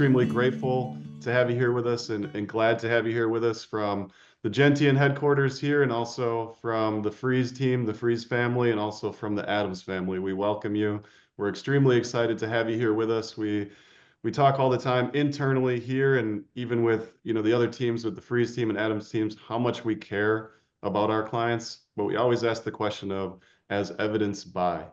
extremely grateful to have you here with us and glad to have you here with us from the Gentian headquarters here and also from the Freeze team, the Freeze family, and also from the Adams family. We welcome you. We're extremely excited to have you here with us. We talk all the time internally here and even with the other teams, with the Freeze team and Adams teams, how much we care about our clients, but we always ask the question of as evidenced by.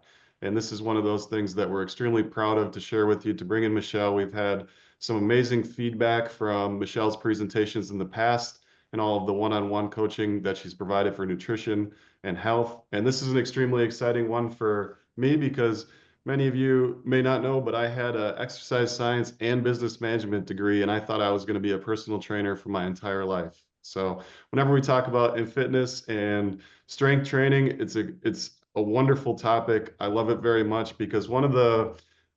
And this is one of those things that we're extremely proud of to share with you, to bring in Michelle. We've had some amazing feedback from Michelle's presentations in the past and all of the one-on-one coaching that she's provided for nutrition and health. And this is an extremely exciting one for me because many of you may not know, but I had an exercise science and business management degree, and I thought I was going to be a personal trainer for my entire life. So whenever we talk about in fitness and strength training, it's a wonderful topic. I love it very much because one of the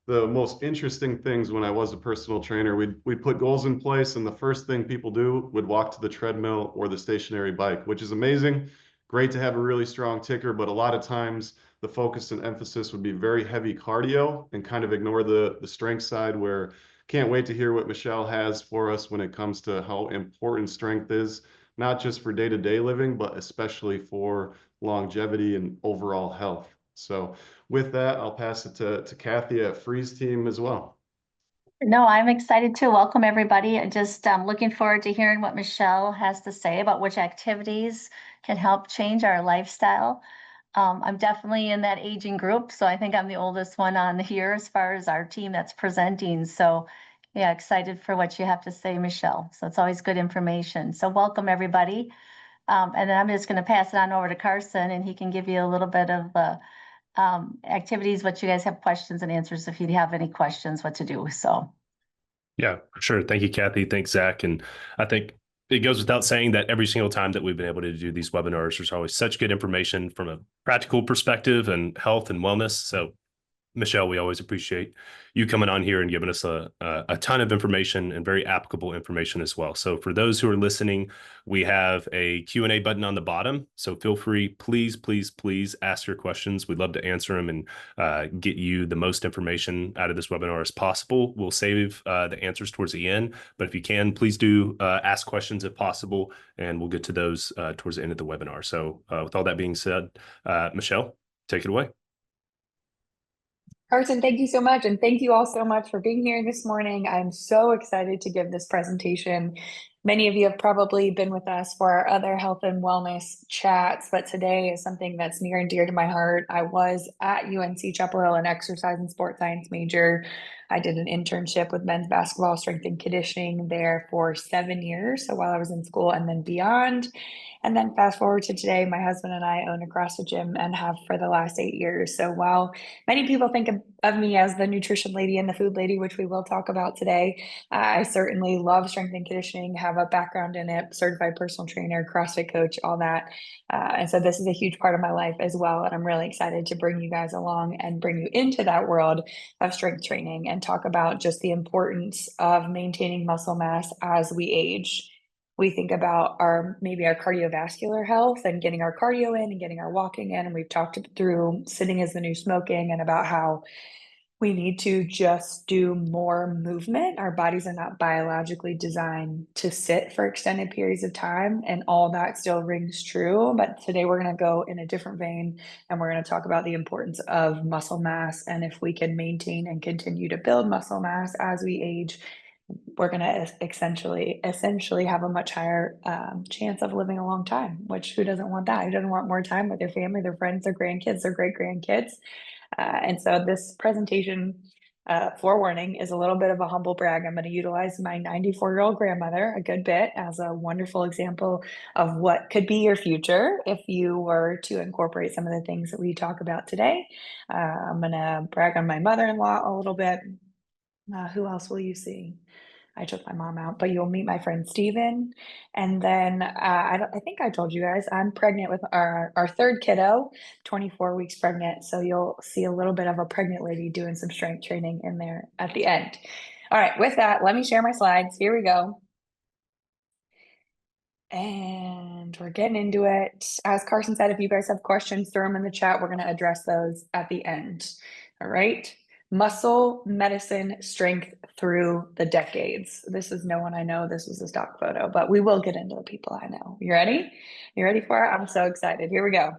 most interesting things when I was a personal trainer, we'd put goals in place, and the first thing people do would walk to the treadmill or the stationary bike, which is amazing. Great to have a really strong ticker, but a lot of times the focus and emphasis would be very heavy cardio and kind of ignore the strength side, where can't wait to hear what Michelle has for us when it comes to how important strength is, not just for day-to-day living, but especially for longevity and overall health. So with that, I'll pass it to Kathy at Freeze Team as well. No, I'm excited to welcome everybody. And just looking forward to hearing what Michelle has to say about which activities can help change our lifestyle. I'm definitely in that aging group, so I think I'm the oldest one on here as far as our team that's presenting. So yeah, excited for what you have to say, Michelle. So it's always good information. So welcome everybody. And then I'm just going to pass it on over to Carson, and he can give you a little bit of the activities, what you guys have questions and answers if you have any questions, what to do. So yeah, for sure. Thank you, Kathy. Thanks, Zach. And I think it goes without saying that every single time that we've been able to do these webinars, there's always such good information from a practical perspective and health and wellness. So Michelle, we always appreciate you coming on here and giving us a ton of information and very applicable information as well. So for those who are listening, we have a Q&A button on the bottom. So feel free, please, please, please ask your questions. We'd love to answer them and get you the most information out of this webinar as possible. We'll save the answers towards the end, but if you can, please do ask questions if possible, and we'll get to those towards the end of the webinar. So with all that being said, Michelle, take it away. Carson, thank you so much. And thank you all so much for being here this morning. I'm so excited to give this presentation. Many of you have probably been with us for our other health and wellness chats, but today is something that's near and dear to my heart. I was at UNC Chapel Hill, an exercise and sports science major. I did an internship with men's basketball strength and conditioning there for 7 years. So while I was in school and then beyond. And then fast forward to today, my husband and I own a CrossFit gym and have for the last 8 years. So while many people think of me as the nutrition lady and the food lady, which we will talk about today, I certainly love strength and conditioning, have a background in it, certified personal trainer, CrossFit coach, all that. And so this is a huge part of my life as well. And I'm really excited to bring you guys along and bring you into that world of strength training and talk about just the importance of maintaining muscle mass as we age. We think about maybe our cardiovascular health and getting our cardio in and getting our walking in. And we've talked through sitting is the new smoking and about how we need to just do more movement. Our bodies are not biologically designed to sit for extended periods of time, and all that still rings true. But today we're going to go in a different vein, and we're going to talk about the importance of muscle mass. And if we can maintain and continue to build muscle mass as we age, we're going to essentially have a much higher chance of living a long time, which who doesn't want that? Who doesn't want more time with their family, their friends, their grandkids, their great grandkids? And so this presentation, forewarning, is a little bit of a humble brag. I'm going to utilize my 94-year-old grandmother a good bit as a wonderful example of what could be your future if you were to incorporate some of the things that we talk about today. I'm going to brag on my mother-in-law a little bit. Who else will you see? I took my mom out, but you'll meet my friend Steven. And then I think I told you guys, I'm pregnant with our third kiddo, 24 weeks pregnant. So you'll see a little bit of a pregnant lady doing some strength training in there at the end. All right, with that, let me share my slides. Here we go. And we're getting into it. As Carson said, if you guys have questions, throw them in the chat. We're going to address those at the end. All right. Muscle medicine strength through the decades. This is no one I know. This was a stock photo, but we will get into the people I know. You ready? You ready for it? I'm so excited. Here we go.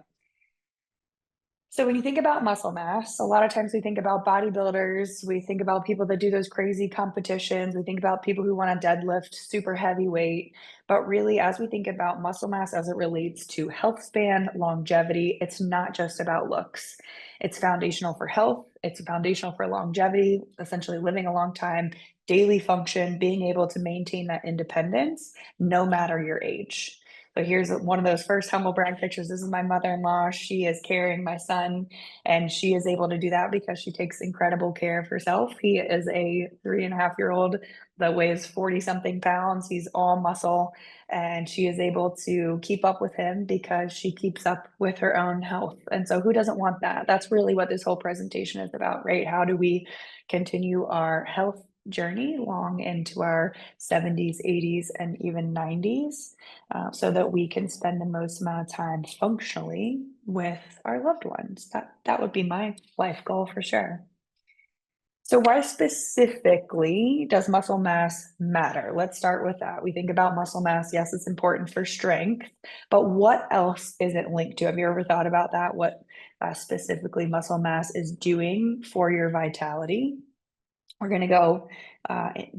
So when you think about muscle mass, a lot of times we think about bodybuilders, we think about people that do those crazy competitions, we think about people who want to deadlift super heavy weight. But really, as we think about muscle mass as it relates to health span, longevity, it's not just about looks. It's foundational for health, it's foundational for longevity, essentially living a long time, daily function, being able to maintain that independence no matter your age. So here's one of those first humble brag pictures. This is my mother-in-law. She is carrying my son, and she is able to do that because she takes incredible care of herself. He is a 3.5-year-old that weighs 40 something pounds. He's all muscle, and she is able to keep up with him because she keeps up with her own health. And so who doesn't want that? That's really what this whole presentation is about, right? How do we continue our health journey long into our 70s, 80s, and even 90s? So that we can spend the most amount of time functionally with our loved ones. That would be my life goal for sure. So why specifically does muscle mass matter? Let's start with that. We think about muscle mass. Yes, it's important for strength, but what else is it linked to? Have you ever thought about that? What specifically muscle mass is doing for your vitality? We're going to go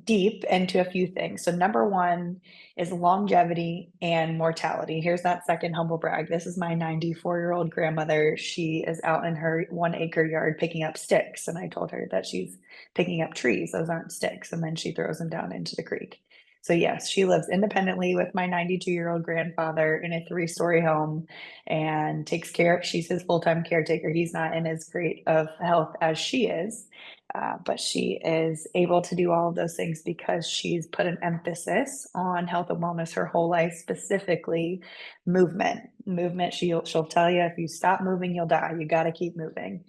deep into a few things. So number one is longevity and mortality. Here's that second humble brag. This is my 94-year-old grandmother. She is out in her 1-acre yard picking up sticks. And I told her that she's picking up trees. Those aren't sticks. And then she throws them down into the creek. So yes, she lives independently with my 92-year-old grandfather in a 3-story home and takes care. She's his full-time caretaker. He's not in as great of health as she is. But she is able to do all of those things because she's put an emphasis on health and wellness her whole life, specifically movement. Movement, she'll tell you, if you stop moving, you'll die. You got to keep moving.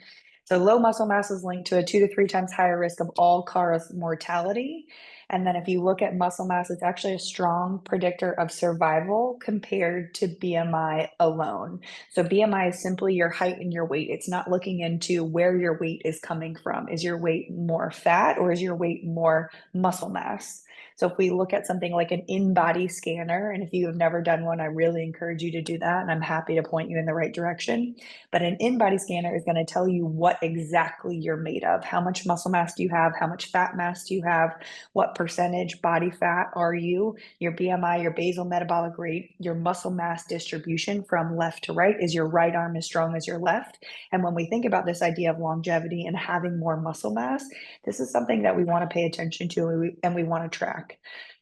So low muscle mass is linked to a 2 to 3 times higher risk of all-cause mortality. And then if you look at muscle mass, it's actually a strong predictor of survival compared to BMI alone. So BMI is simply your height and your weight. It's not looking into where your weight is coming from. Is your weight more fat or is your weight more muscle mass? So if we look at something like an in-body scanner, and if you have never done one, I really encourage you to do that, and I'm happy to point you in the right direction. But an in-body scanner is going to tell you what exactly you're made of. How much muscle mass do you have? How much fat mass do you have? What percentage body fat are you? Your BMI, your basal metabolic rate, your muscle mass distribution from left to right. Is your right arm as strong as your left? And when we think about this idea of longevity and having more muscle mass, this is something that we want to pay attention to and we want to track.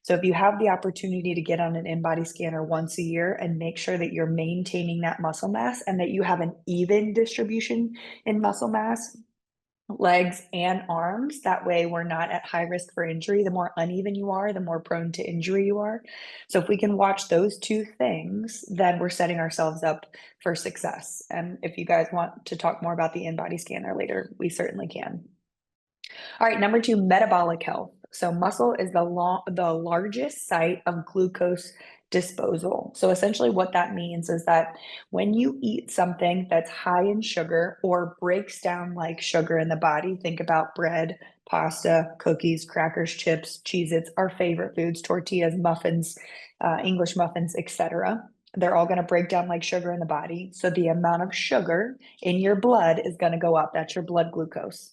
So if you have the opportunity to get on an in-body scanner once a year and make sure that you're maintaining that muscle mass and that you have an even distribution in muscle mass, legs and arms, that way we're not at high risk for injury. The more uneven you are, the more prone to injury you are. So if we can watch those two things, then we're setting ourselves up for success. And if you guys want to talk more about the in-body scanner later, we certainly can. All right, number 2, metabolic health. So muscle is the largest site of glucose disposal. So essentially what that means is that when you eat something that's high in sugar or breaks down like sugar in the body, think about bread, pasta, cookies, crackers, chips, Cheez-Its, our favorite foods, tortillas, muffins, English muffins, etc. They're all going to break down like sugar in the body. So the amount of sugar in your blood is going to go up. That's your blood glucose.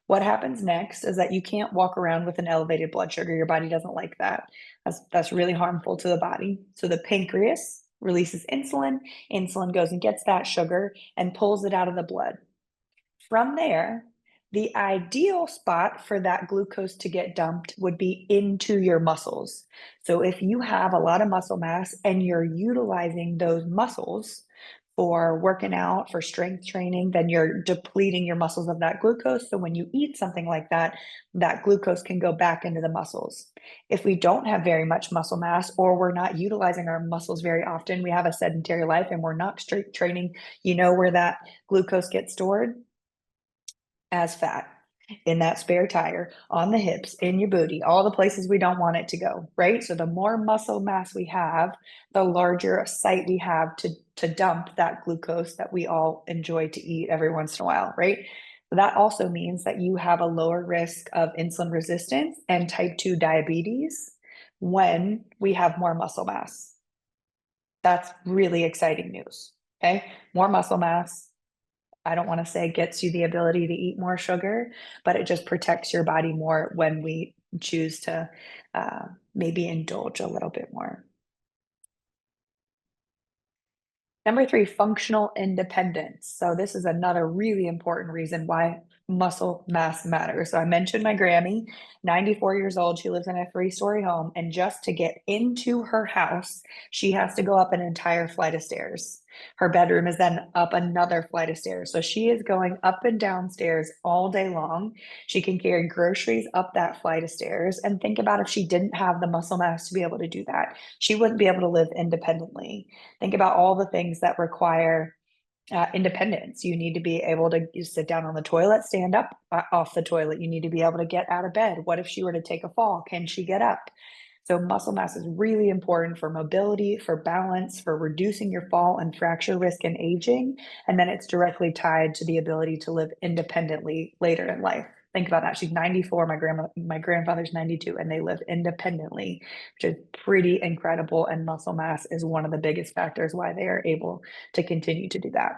What happens next is that you can't walk around with an elevated blood sugar. Your body doesn't like that. That's really harmful to the body. So the pancreas releases insulin. Insulin goes and gets that sugar and pulls it out of the blood. From there, the ideal spot for that glucose to get dumped would be into your muscles. So if you have a lot of muscle mass and you're utilizing those muscles for working out, for strength training, then you're depleting your muscles of that glucose. So when you eat something like that, that glucose can go back into the muscles. If we don't have very much muscle mass or we're not utilizing our muscles very often, we have a sedentary life and we're not strength training, you know where that glucose gets stored? As fat in that spare tire, on the hips, in your booty, all the places we don't want it to go, right? So the more muscle mass we have, the larger site we have to dump that glucose that we all enjoy to eat every once in a while, right? That also means that you have a lower risk of insulin resistance and type 2 diabetes when we have more muscle mass. That's really exciting news. Okay. More muscle mass. I don't want to say gets you the ability to eat more sugar, but it just protects your body more when we choose to maybe indulge a little bit more. Number 3, functional independence. So this is another really important reason why muscle mass matters. So I mentioned my Grammy, 94 years old. She lives in a 3-story home. And just to get into her house, she has to go up an entire flight of stairs. Her bedroom is then up another flight of stairs. So she is going up and down stairs all day long. She can carry groceries up that flight of stairs. And think about if she didn't have the muscle mass to be able to do that, she wouldn't be able to live independently. Think about all the things that require independence. You need to be able to sit down on the toilet, stand up off the toilet. You need to be able to get out of bed. What if she were to take a fall? Can she get up? So muscle mass is really important for mobility, for balance, for reducing your fall and fracture risk in aging. And then it's directly tied to the ability to live independently later in life. Think about that. She's 94. My grandfather's 92, and they live independently, which is pretty incredible. And muscle mass is one of the biggest factors why they are able to continue to do that.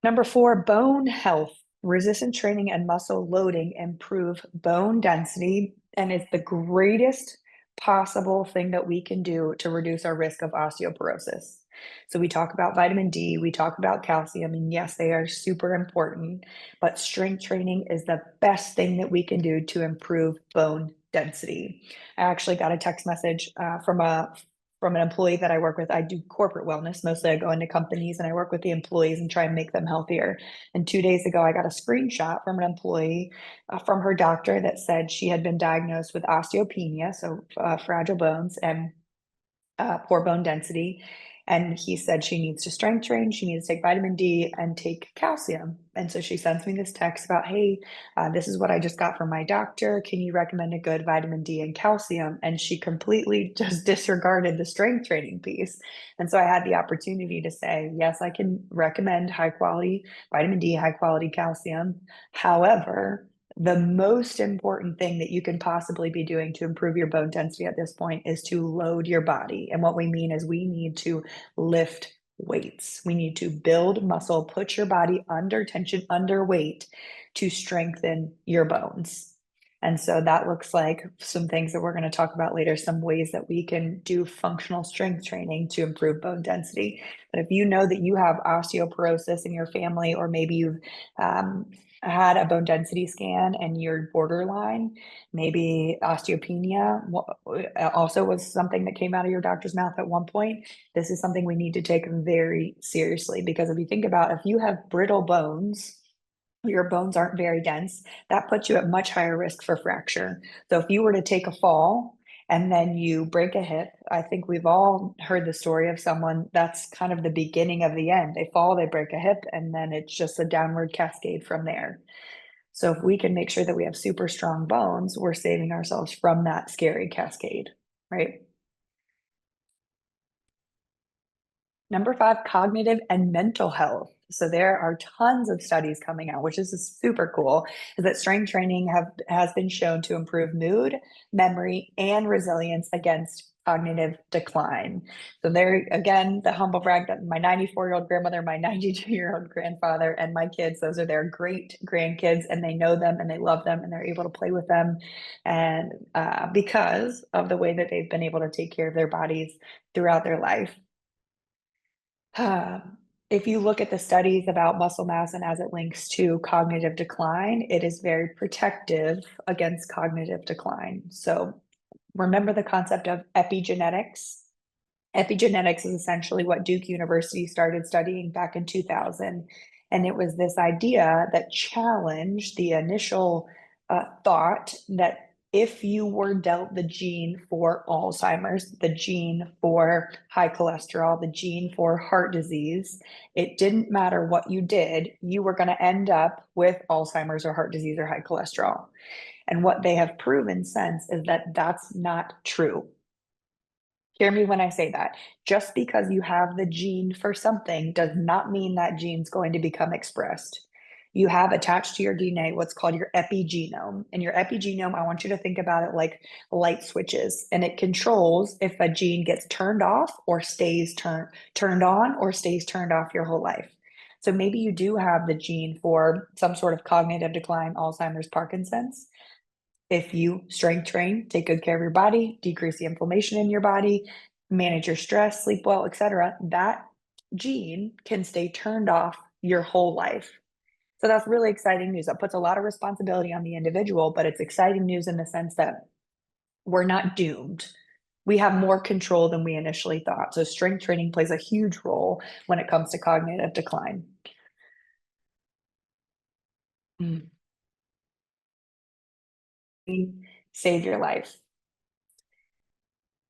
Number 4, bone health. Resistance training and muscle loading improve bone density, and it's the greatest possible thing that we can do to reduce our risk of osteoporosis. So we talk about vitamin D, we talk about calcium, and yes, they are super important, but strength training is the best thing that we can do to improve bone density. I actually got a text message from an employee that I work with. I do corporate wellness. Mostly I go into companies and I work with the employees and try and make them healthier. And 2 days ago, I got a screenshot from an employee from her doctor that said she had been diagnosed with osteopenia, so fragile bones and poor bone density. And he said she needs to strength train, she needs to take vitamin D and take calcium. And so she sends me this text about, hey, this is what I just got from my doctor. Can you recommend a good vitamin D and calcium? And she completely just disregarded the strength training piece. And so I had the opportunity to say, yes, I can recommend high quality vitamin D, high quality calcium. However, the most important thing that you can possibly be doing to improve your bone density at this point is to load your body. And what we mean is we need to lift weights. We need to build muscle, put your body under tension, under weight to strengthen your bones. And so that looks like some things that we're going to talk about later, some ways that we can do functional strength training to improve bone density. But if you know that you have osteoporosis in your family, or maybe you've had a bone density scan and you're borderline, maybe osteopenia also was something that came out of your doctor's mouth at one point. This is something we need to take very seriously, because if you think about, if you have brittle bones, your bones aren't very dense, that puts you at much higher risk for fracture. So if you were to take a fall and then you break a hip, I think we've all heard the story of someone that's kind of the beginning of the end. They fall, they break a hip, and then it's just a downward cascade from there. So if we can make sure that we have super strong bones, we're saving ourselves from that scary cascade, right? Number 5, cognitive and mental health. So there are tons of studies coming out, which is super cool, is that strength training has been shown to improve mood, memory, and resilience against cognitive decline. So there again, the humble brag that my 94-year-old grandmother, my 92-year-old grandfather, and my kids, those are their great grandkids, and they know them and they love them and they're able to play with them. And because of the way that they've been able to take care of their bodies throughout their life. If you look at the studies about muscle mass and as it links to cognitive decline, it is very protective against cognitive decline. So remember the concept of epigenetics. Epigenetics is essentially what Duke University started studying back in 2000. And it was this idea that challenged the initial thought that if you were dealt the gene for Alzheimer's, the gene for high cholesterol, the gene for heart disease, it didn't matter what you did, you were going to end up with Alzheimer's or heart disease or high cholesterol. And what they have proven since is that that's not true. Hear me when I say that. Just because you have the gene for something does not mean that gene's going to become expressed. You have attached to your DNA what's called your epigenome. And your epigenome, I want you to think about it like light switches, and it controls if a gene gets turned off or stays turned on or stays turned off your whole life. So maybe you do have the gene for some sort of cognitive decline, Alzheimer's, Parkinson's. If you strength train, take good care of your body, decrease the inflammation in your body, manage your stress, sleep well, etc., that gene can stay turned off your whole life. So that's really exciting news. That puts a lot of responsibility on the individual, but it's exciting news in the sense that we're not doomed. We have more control than we initially thought. So strength training plays a huge role when it comes to cognitive decline. Save your life.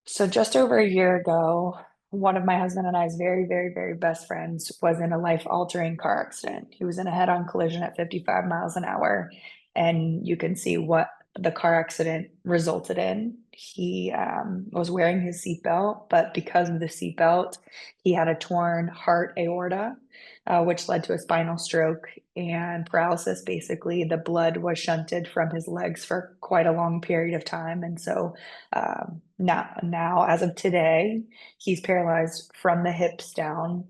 So just over a year ago, one of my husband and I's very, very, very best friends was in a life-altering car accident. He was in a head-on collision at 55 miles an hour, and you can see what the car accident resulted in. He was wearing his seatbelt, but because of the seatbelt, he had a torn heart aorta, which led to a spinal stroke and paralysis. Basically, the blood was shunted from his legs for quite a long period of time, and so now, as of today, he's paralyzed from the hips down.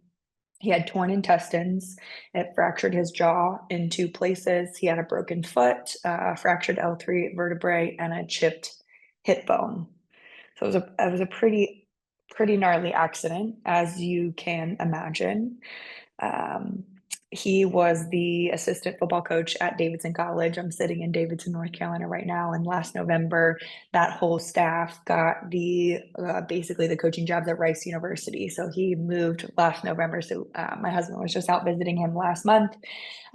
He had torn intestines. It fractured his jaw in 2 places. He had a broken foot, fractured L3 vertebrae, and a chipped hip bone. So it was a pretty gnarly accident, as you can imagine. He was the assistant football coach at Davidson College. I'm sitting in Davidson, North Carolina right now. And last November, that whole staff got the basically the coaching jobs at Rice University. So he moved last November. So my husband was just out visiting him last month.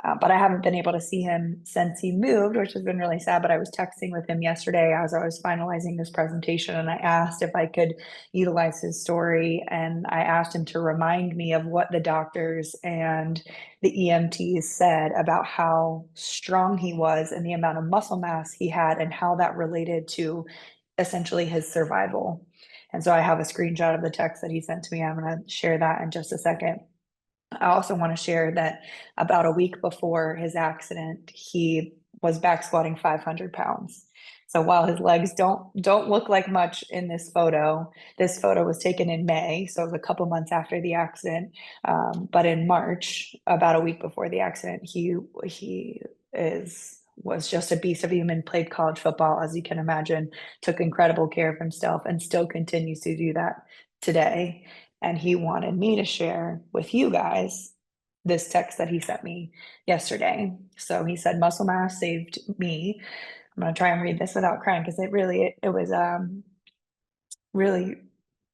But I haven't been able to see him since he moved, which has been really sad. But I was texting with him yesterday as I was finalizing this presentation, and I asked if I could utilize his story. And I asked him to remind me of what the doctors and the EMTs said about how strong he was and the amount of muscle mass he had and how that related to essentially his survival. And so I have a screenshot of the text that he sent to me. I'm going to share that in just a second. I also want to share that about a week before his accident, he was back squatting 500 pounds. So while his legs don't look like much in this photo was taken in May, so it was a couple months after the accident. But in March, about a week before the accident, he was just a beast of a human, played college football, as you can imagine, took incredible care of himself, and still continues to do that today. And he wanted me to share with you guys this text that he sent me yesterday. So he said, muscle mass saved me. I'm going to try and read this without crying, because it was really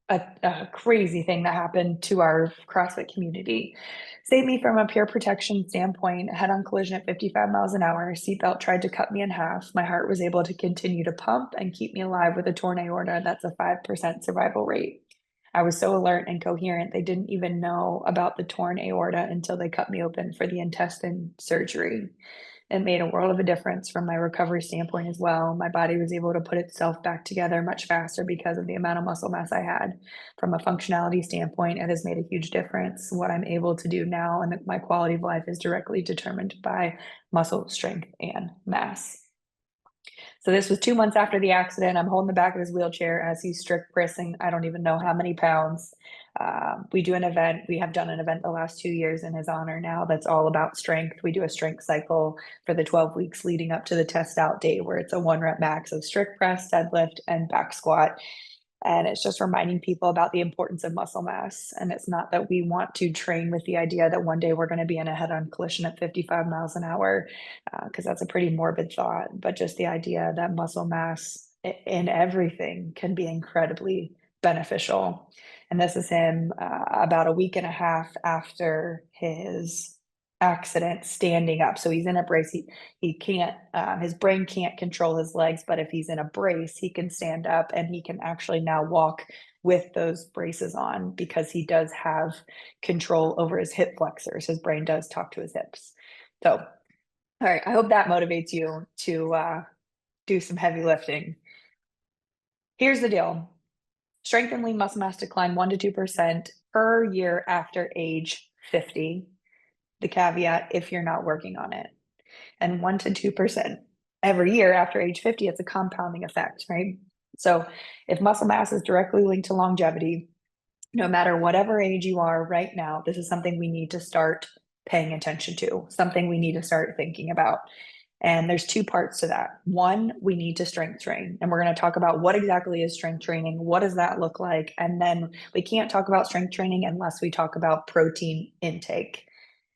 a crazy thing that happened to our CrossFit community. Saved me from a pure protection standpoint. Head-on collision at 55 miles an hour. Seatbelt tried to cut me in half. My heart was able to continue to pump and keep me alive with a torn aorta. That's a 5% survival rate. I was so alert and coherent, they didn't even know about the torn aorta until they cut me open for the intestine surgery. It made a world of a difference from my recovery standpoint as well. My body was able to put itself back together much faster because of the amount of muscle mass I had. From a functionality standpoint, it has made a huge difference. What I'm able to do now and my quality of life is directly determined by muscle strength and mass. So this was 2 months after the accident. I'm holding the back of his wheelchair as he's strict pressing, I don't even know how many pounds. We do an event. We have done an event the last 2 years in his honor now that's all about strength. We do a strength cycle for the 12 weeks leading up to the test out day, where it's a 1 rep max of strict press, deadlift, and back squat. And it's just reminding people about the importance of muscle mass. And it's not that we want to train with the idea that one day we're going to be in a head-on collision at 55 miles an hour, because that's a pretty morbid thought, but just the idea that muscle mass in everything can be incredibly beneficial. And this is him about a week and a half after his accident, standing up. So he's in a brace. He can't, his brain can't control his legs, but if he's in a brace, he can stand up and he can actually now walk with those braces on, because he does have control over his hip flexors. His brain does talk to his hips. So, all right, I hope that motivates you to do some heavy lifting. Here's the deal. Strength and lean muscle mass decline 1 to 2% per year after age 50. The caveat, if you're not working on it. And 1 to 2% every year after age 50, it's a compounding effect, right? So if muscle mass is directly linked to longevity, no matter whatever age you are right now, this is something we need to start paying attention to, something we need to start thinking about. And there's two parts to that. One, we need to strength train. And we're going to talk about what exactly is strength training. What does that look like? And then we can't talk about strength training unless we talk about protein intake.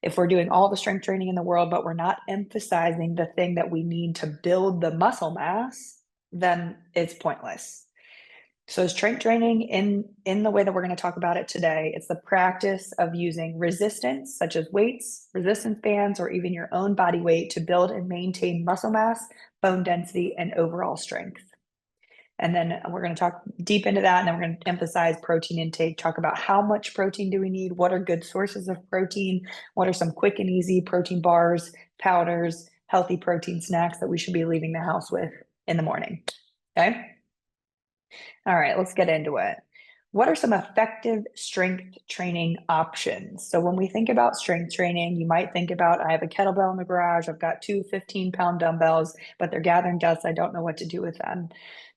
If we're doing all the strength training in the world, but we're not emphasizing the thing that we need to build the muscle mass, then it's pointless. So strength training in the way that we're going to talk about it today, it's the practice of using resistance, such as weights, resistance bands, or even your own body weight to build and maintain muscle mass, bone density, and overall strength. And then we're going to talk deep into that, and then we're going to emphasize protein intake, talk about how much protein do we need, what are good sources of protein, what are some quick and easy protein bars, powders, healthy protein snacks that we should be leaving the house with in the morning. Okay. All right, let's get into it. What are some effective strength training options? So when we think about strength training, you might think about, I have a kettlebell in the garage, I've got two 15-pound dumbbells, but they're gathering dust, I don't know what to do with them.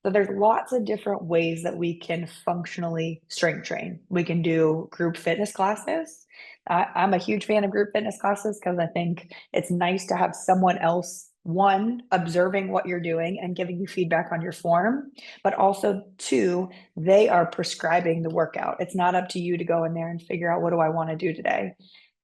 So there's lots of different ways that we can functionally strength train. We can do group fitness classes. I'm a huge fan of group fitness classes because I think it's nice to have someone else, one, observing what you're doing and giving you feedback on your form, but also two, they are prescribing the workout. It's not up to you to go in there and figure out, what do I want to do today?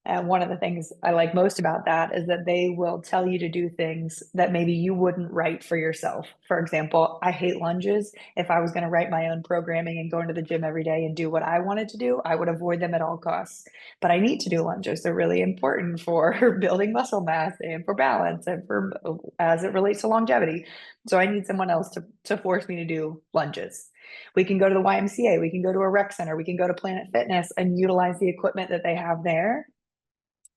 And one of the things I like most about that is that they will tell you to do things that maybe you wouldn't write for yourself. For example, I hate lunges. If I was going to write my own programming and go into the gym every day and do what I wanted to do, I would avoid them at all costs. But I need to do lunges. They're really important for building muscle mass and for balance and for as it relates to longevity. So I need someone else to force me to do lunges. We can go to the YMCA, we can go to a rec center, we can go to Planet Fitness and utilize the equipment that they have there.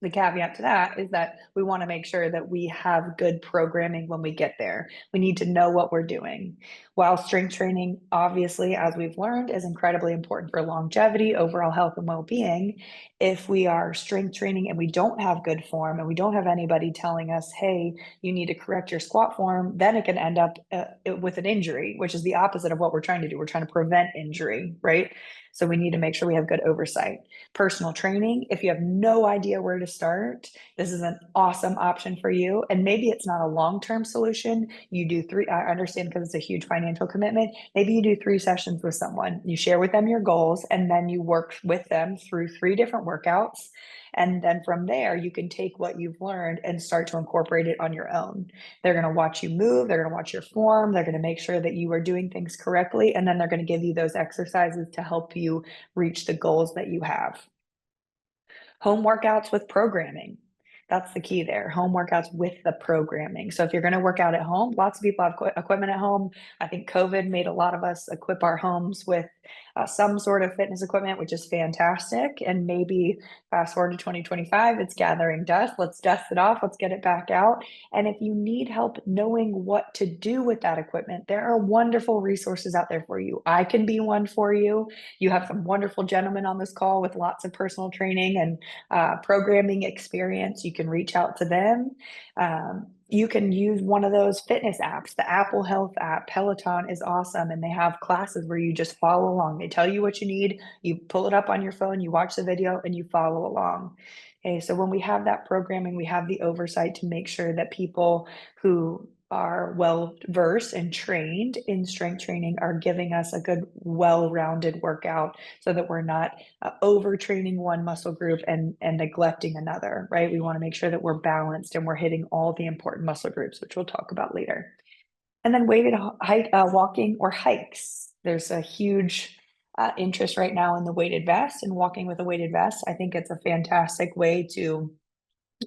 The caveat to that is that we want to make sure that we have good programming when we get there. We need to know what we're doing. While strength training, obviously, as we've learned, is incredibly important for longevity, overall health, and well-being, if we are strength training and we don't have good form and we don't have anybody telling us, hey, you need to correct your squat form, then it can end up with an injury, which is the opposite of what we're trying to do. We're trying to prevent injury, right? So we need to make sure we have good oversight. Personal training, if you have no idea where to start, this is an awesome option for you. And maybe it's not a long-term solution. You do three, I understand because it's a huge financial commitment. Maybe you do 3 sessions with someone. You share with them your goals, and then you work with them through 3 different workouts. And then from there, you can take what you've learned and start to incorporate it on your own. They're going to watch you move. They're going to watch your form. They're going to make sure that you are doing things correctly. And then they're going to give you those exercises to help you reach the goals that you have. Home workouts with programming. That's the key there. Home workouts with the programming. So if you're going to work out at home, lots of people have equipment at home. I think COVID made a lot of us equip our homes with some sort of fitness equipment, which is fantastic. And maybe fast forward to 2025, it's gathering dust. Let's dust it off. Let's get it back out. And if you need help knowing what to do with that equipment, there are wonderful resources out there for you. I can be one for you. You have some wonderful gentlemen on this call with lots of personal training and programming experience. You can reach out to them. You can use one of those fitness apps. The Apple Health app, Peloton, is awesome. And they have classes where you just follow along. They tell you what you need. You pull it up on your phone, you watch the video, and you follow along. Okay, so when we have that programming, we have the oversight to make sure that people who are well versed and trained in strength training are giving us a good, well-rounded workout so that we're not overtraining one muscle group and neglecting another, right? We want to make sure that we're balanced and we're hitting all the important muscle groups, which we'll talk about later. And then weighted walking or hikes. There's a huge interest right now in the weighted vest and walking with a weighted vest. I think it's a fantastic way to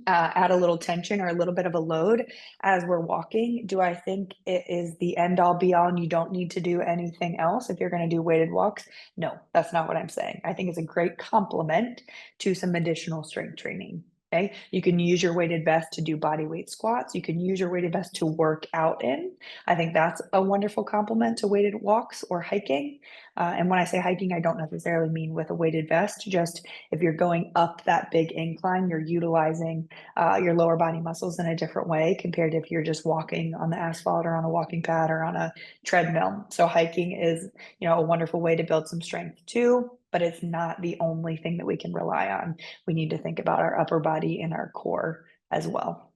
add a little tension or a little bit of a load as we're walking. Do I think it is the end all be all and you don't need to do anything else if you're going to do weighted walks? No, that's not what I'm saying. I think it's a great complement to some additional strength training. Okay. You can use your weighted vest to do body weight squats. You can use your weighted vest to work out in. I think that's a wonderful complement to weighted walks or hiking. And when I say hiking, I don't necessarily mean with a weighted vest, just if you're going up that big incline, you're utilizing your lower body muscles in a different way compared to if you're just walking on the asphalt or on a walking pad or on a treadmill. So hiking is, a wonderful way to build some strength too, but it's not the only thing that we can rely on. We need to think about our upper body and our core as well.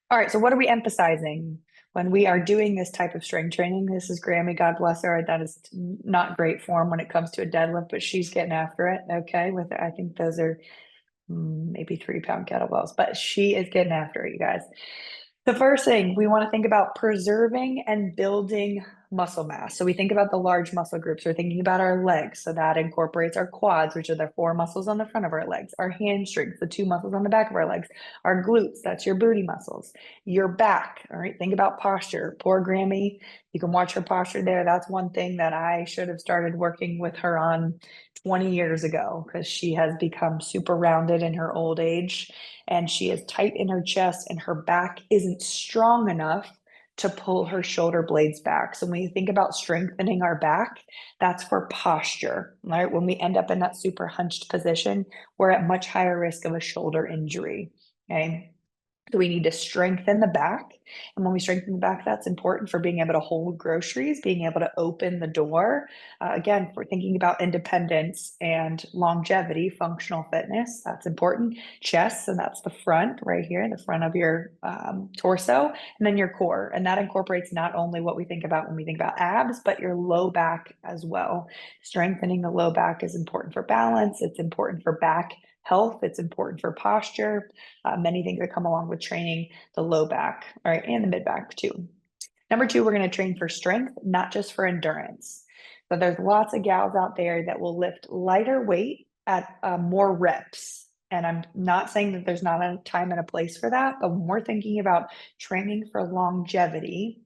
All right, so what are we emphasizing when we are doing this type of strength training? This is Grammy, God bless her. That is not great form when it comes to a deadlift, but she's getting after it. Okay, with I think those are maybe 3-pound kettlebells, but she is getting after it, you guys. The first thing we want to think about preserving and building muscle mass. So we think about the large muscle groups. We're thinking about our legs. So that incorporates our quads, which are the 4 muscles on the front of our legs, our hamstrings, the 2 muscles on the back of our legs, our glutes, that's your booty muscles, your back. All right. Think about posture. Poor Grammy. You can watch her posture there. That's one thing that I should have started working with her on 20 years ago, because she has become super rounded in her old age, and she is tight in her chest and her back isn't strong enough to pull her shoulder blades back. So when you think about strengthening our back, that's for posture, right? When we end up in that super hunched position, we're at much higher risk of a shoulder injury, okay? So we need to strengthen the back. And when we strengthen the back, that's important for being able to hold groceries, being able to open the door. Again, we're thinking about independence and longevity, functional fitness. That's important. Chest, so that's the front right here, the front of your torso, and then your core. And that incorporates not only what we think about when we think about abs, but your low back as well. Strengthening the low back is important for balance. It's important for back health. It's important for posture. Many things that come along with training the low back, all right, and the mid back too. Number 2, we're going to train for strength, not just for endurance. So there's lots of gals out there that will lift lighter weight at more reps. And I'm not saying that there's not a time and a place for that, but when we're thinking about training for longevity,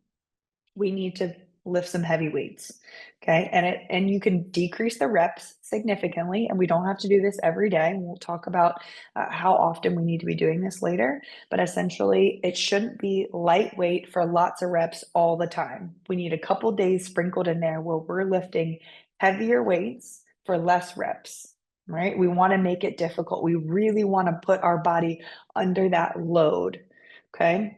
we need to lift some heavy weights. Okay. And you can decrease the reps significantly, and we don't have to do this every day. We'll talk about how often we need to be doing this later, but essentially it shouldn't be lightweight for lots of reps all the time. We need a couple days sprinkled in there where we're lifting heavier weights for less reps, right? We want to make it difficult. We really want to put our body under that load. Okay.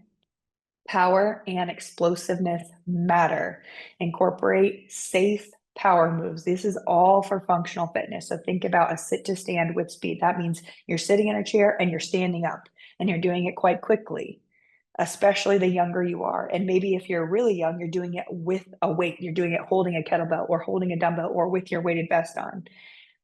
Power and explosiveness matter. Incorporate safe power moves. This is all for functional fitness. So think about a sit to stand with speed. That means you're sitting in a chair and you're standing up, and you're doing it quite quickly, especially the younger you are. And maybe if you're really young, you're doing it with a weight. You're doing it holding a kettlebell or holding a dumbbell or with your weighted vest on.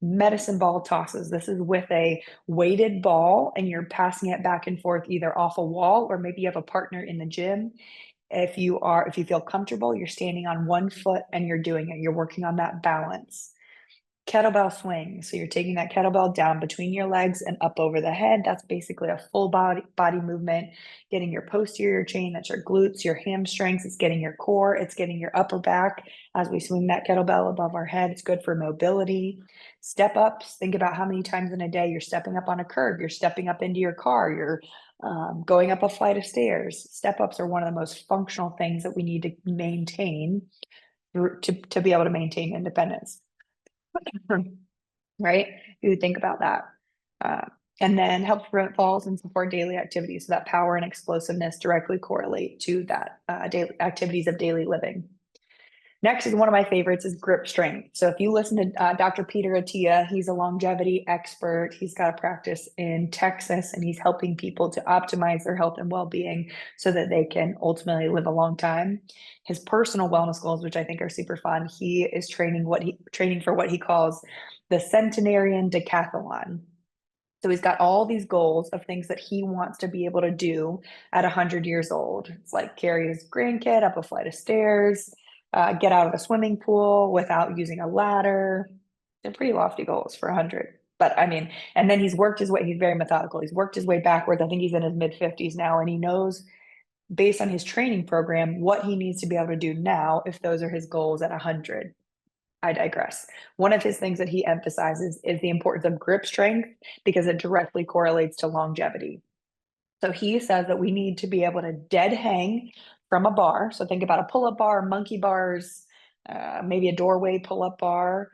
Medicine ball tosses. This is with a weighted ball, and you're passing it back and forth either off a wall, or maybe you have a partner in the gym. If you feel comfortable, you're standing on one foot and you're doing it. You're working on that balance. Kettlebell swing. So you're taking that kettlebell down between your legs and up over the head. That's basically a full body movement, getting your posterior chain, that's your glutes, your hamstrings. It's getting your core. It's getting your upper back as we swing that kettlebell above our head. It's good for mobility. Step ups. Think about how many times in a day you're stepping up on a curb. You're stepping up into your car. You're going up a flight of stairs. Step ups are one of the most functional things that we need to maintain to be able to maintain independence. Right? You think about that. And then help prevent falls and support daily activities. So that power and explosiveness directly correlate to that daily activities of daily living. Next is one of my favorites is grip strength. So if you listen to Dr. Peter Attia, he's a longevity expert. He's got a practice in Texas, and he's helping people to optimize their health and well-being so that they can ultimately live a long time. His personal wellness goals, which I think are super fun, he is training for what he calls the centenarian decathlon. So he's got all these goals of things that he wants to be able to do at 100 years old. It's like carry his grandkid up a flight of stairs, get out of a swimming pool without using a ladder. They're pretty lofty goals for 100. But I mean, and then he's very methodical. He's worked his way backwards. I think he's in his mid 50s now, and he knows based on his training program what he needs to be able to do now if those are his goals at 100. I digress. One of his things that he emphasizes is the importance of grip strength because it directly correlates to longevity. So he says that we need to be able to dead hang from a bar. So think about a pull-up bar, monkey bars, maybe a doorway pull-up bar.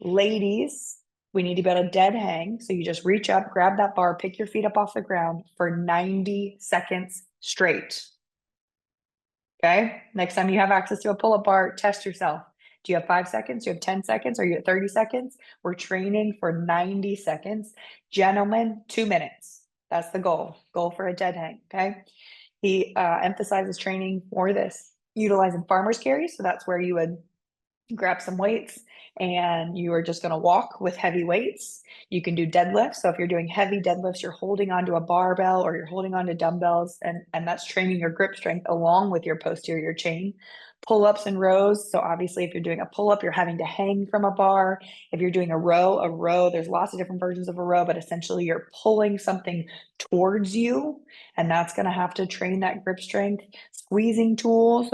Ladies, we need to be able to dead hang. So you just reach up, grab that bar, pick your feet up off the ground for 90 seconds straight. Okay. Next time you have access to a pull-up bar, test yourself. Do you have 5 seconds? Do you have 10 seconds? Are you at 30 seconds? We're training for 90 seconds. Gentlemen, 2 minutes. That's the goal for a dead hang. Okay. He emphasizes training for this, utilizing farmer's carry. So that's where you would grab some weights and you are just going to walk with heavy weights. You can do deadlifts. So if you're doing heavy deadlifts, you're holding onto a barbell or you're holding onto dumbbells, and that's training your grip strength along with your posterior chain. Pull-ups and rows. So obviously if you're doing a pull-up, you're having to hang from a bar. If you're doing a row, there's lots of different versions of a row, but essentially you're pulling something towards you, and that's going to have to train that grip strength. Squeezing tools,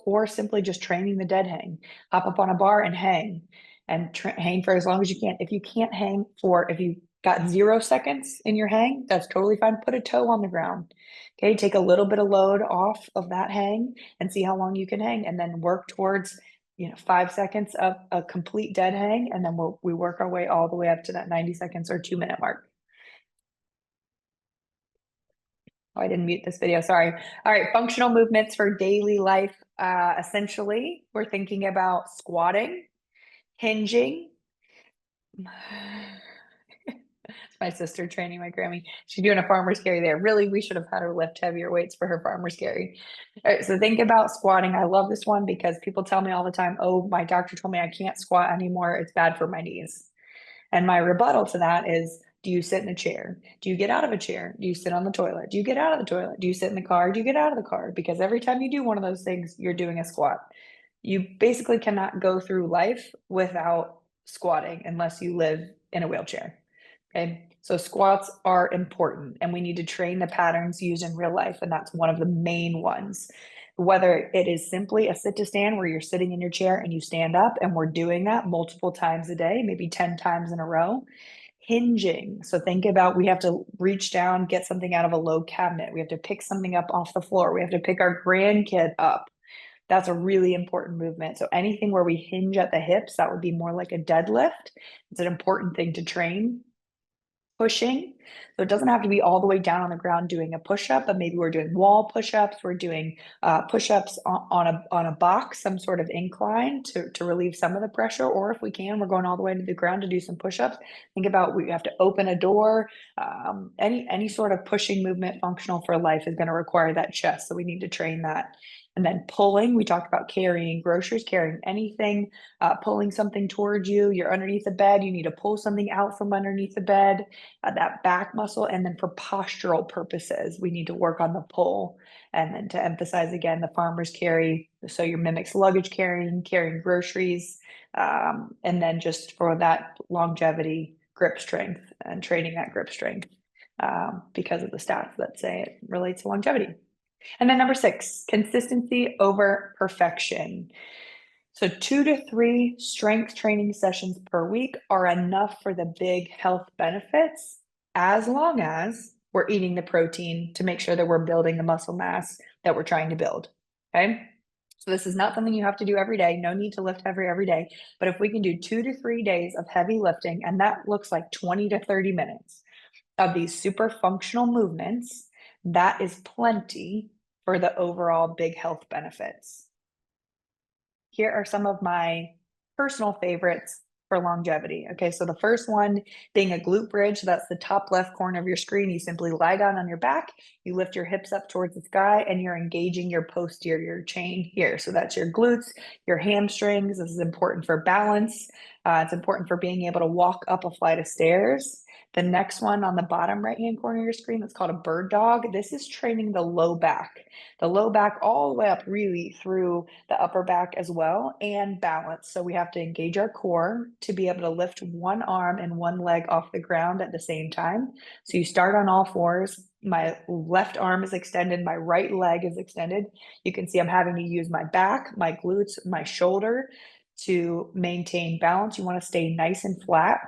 or simply just training the dead hang. Hop up on a bar and hang, and hang for as long as you can. If you can't hang if you got 0 seconds in your hang, that's totally fine. Put a toe on the ground. Okay, take a little bit of load off of that hang and see how long you can hang, and then work towards 5 seconds of a complete dead hang, and then we work our way all the way up to that 90 seconds or 2-minute mark. Oh, I didn't mute this video, sorry. All right, functional movements for daily life. Essentially, we're thinking about squatting, hinging. My sister training my Grammy. She's doing a farmer's carry there. Really, we should have had her lift heavier weights for her farmer's carry. All right, so think about squatting. I love this one because people tell me all the time, oh, my doctor told me I can't squat anymore. It's bad for my knees. And my rebuttal to that is, do you sit in a chair? Do you get out of a chair? Do you sit on the toilet? Do you get out of the toilet? Do you sit in the car? Do you get out of the car? Because every time you do one of those things, you're doing a squat. You basically cannot go through life without squatting unless you live in a wheelchair. Okay. So squats are important, and we need to train the patterns used in real life. And that's one of the main ones. Whether it is simply a sit to stand where you're sitting in your chair and you stand up, and we're doing that multiple times a day, maybe 10 times in a row. Hinging. So think about, we have to reach down, get something out of a low cabinet. We have to pick something up off the floor. We have to pick our grandkid up. That's a really important movement. So anything where we hinge at the hips, that would be more like a deadlift. It's an important thing to train. Pushing. So it doesn't have to be all the way down on the ground doing a push-up, but maybe we're doing wall push-ups. We're doing push-ups on a box, some sort of incline to relieve some of the pressure. Or if we can, we're going all the way to the ground to do some push-ups. Think about, we have to open a door. Any sort of pushing movement functional for life is going to require that chest. So we need to train that. And then pulling, we talked about carrying groceries, carrying anything, pulling something towards you. You're underneath the bed. You need to pull something out from underneath the bed, that back muscle. And then for postural purposes, we need to work on the pull. And then to emphasize again, the farmer's carry. So your mimics luggage carrying groceries. And then just for that longevity, grip strength, and training that grip strength because of the stats that say it relates to longevity. And then number 6, consistency over perfection. So 2 to 3 strength training sessions per week are enough for the big health benefits, as long as we're eating the protein to make sure that we're building the muscle mass that we're trying to build. Okay. So this is not something you have to do every day. No need to lift heavy every day. But if we can do 2 to 3 days of heavy lifting, and that looks like 20 to 30 minutes of these super functional movements, that is plenty for the overall big health benefits. Here are some of my personal favorites for longevity. Okay, so the first one being a glute bridge. So that's the top left corner of your screen. You simply lie down on your back, you lift your hips up towards the sky, and you're engaging your posterior chain here. So that's your glutes, your hamstrings. This is important for balance. It's important for being able to walk up a flight of stairs. The next one on the bottom right-hand corner of your screen, that's called a bird dog. This is training the low back all the way up really through the upper back as well, and balance. So we have to engage our core to be able to lift one arm and one leg off the ground at the same time. So you start on all fours. My left arm is extended, my right leg is extended. You can see I'm having to use my back, my glutes, my shoulder to maintain balance. You want to stay nice and flat.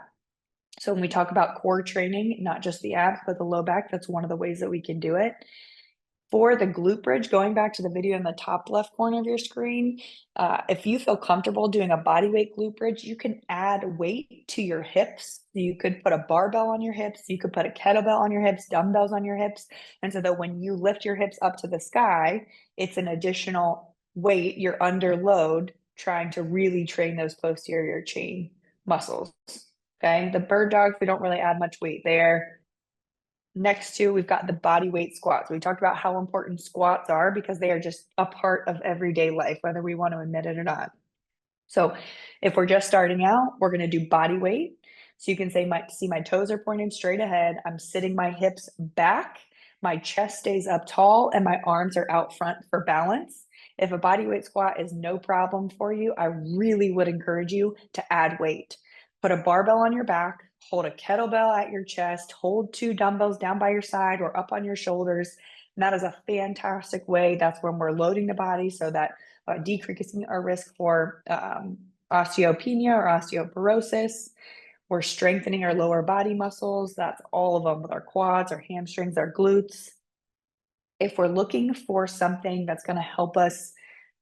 So when we talk about core training, not just the abs, but the low back, that's one of the ways that we can do it. For the glute bridge, going back to the video in the top left corner of your screen, if you feel comfortable doing a body weight glute bridge, you can add weight to your hips. You could put a barbell on your hips, you could put a kettlebell on your hips, dumbbells on your hips. And so that when you lift your hips up to the sky, it's an additional weight, you're under load, trying to really train those posterior chain muscles. Okay, the bird dogs, we don't really add much weight there. Next to, we've got the body weight squats. We talked about how important squats are because they are just a part of everyday life, whether we want to admit it or not. So if we're just starting out, we're going to do body weight. So you can say, see my toes are pointed straight ahead. I'm sitting my hips back. My chest stays up tall and my arms are out front for balance. If a body weight squat is no problem for you, I really would encourage you to add weight. Put a barbell on your back, hold a kettlebell at your chest, hold 2 dumbbells down by your side or up on your shoulders. And that is a fantastic way. That's when we're loading the body so that decreasing our risk for osteopenia or osteoporosis. We're strengthening our lower body muscles. That's all of them with our quads, our hamstrings, our glutes. If we're looking for something that's going to help us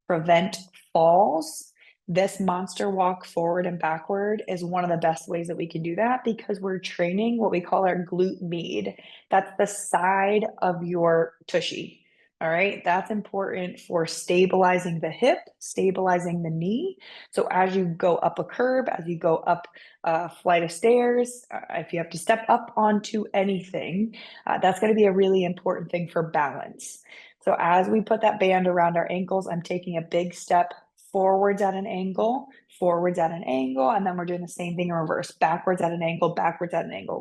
prevent falls, this monster walk forward and backward is one of the best ways that we can do that because we're training what we call our glute med. That's the side of your tushy. All right, that's important for stabilizing the hip, stabilizing the knee. So as you go up a curb, as you go up a flight of stairs, if you have to step up onto anything, that's going to be a really important thing for balance. So as we put that band around our ankles, I'm taking a big step forwards at an angle, and then we're doing the same thing in reverse, backwards at an angle,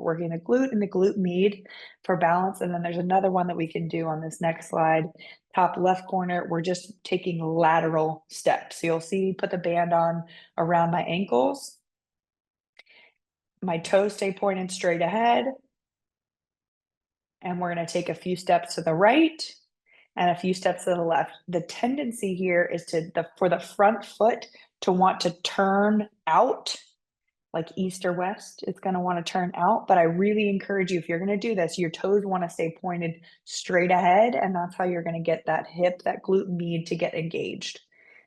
working the glute and the glute med for balance. And then there's another one that we can do on this next slide, top left corner. We're just taking lateral steps. So you'll see, put the band on around my ankles. My toes stay pointed straight ahead. And we're going to take a few steps to the right and a few steps to the left. The tendency here is for the front foot to want to turn out, like east or west. It's going to want to turn out, but I really encourage you, if you're going to do this, your toes want to stay pointed straight ahead, and that's how you're going to get that hip, that glute med to get engaged.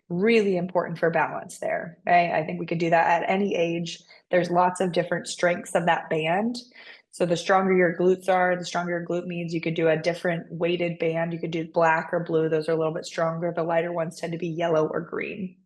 Really important for balance there. Okay, I think we could do that at any age. There's lots of different strengths of that band. So the stronger your glutes are, the stronger your glute means you could do a different weighted band. You could do black or blue. Those are a little bit stronger. The lighter ones tend to be yellow or green.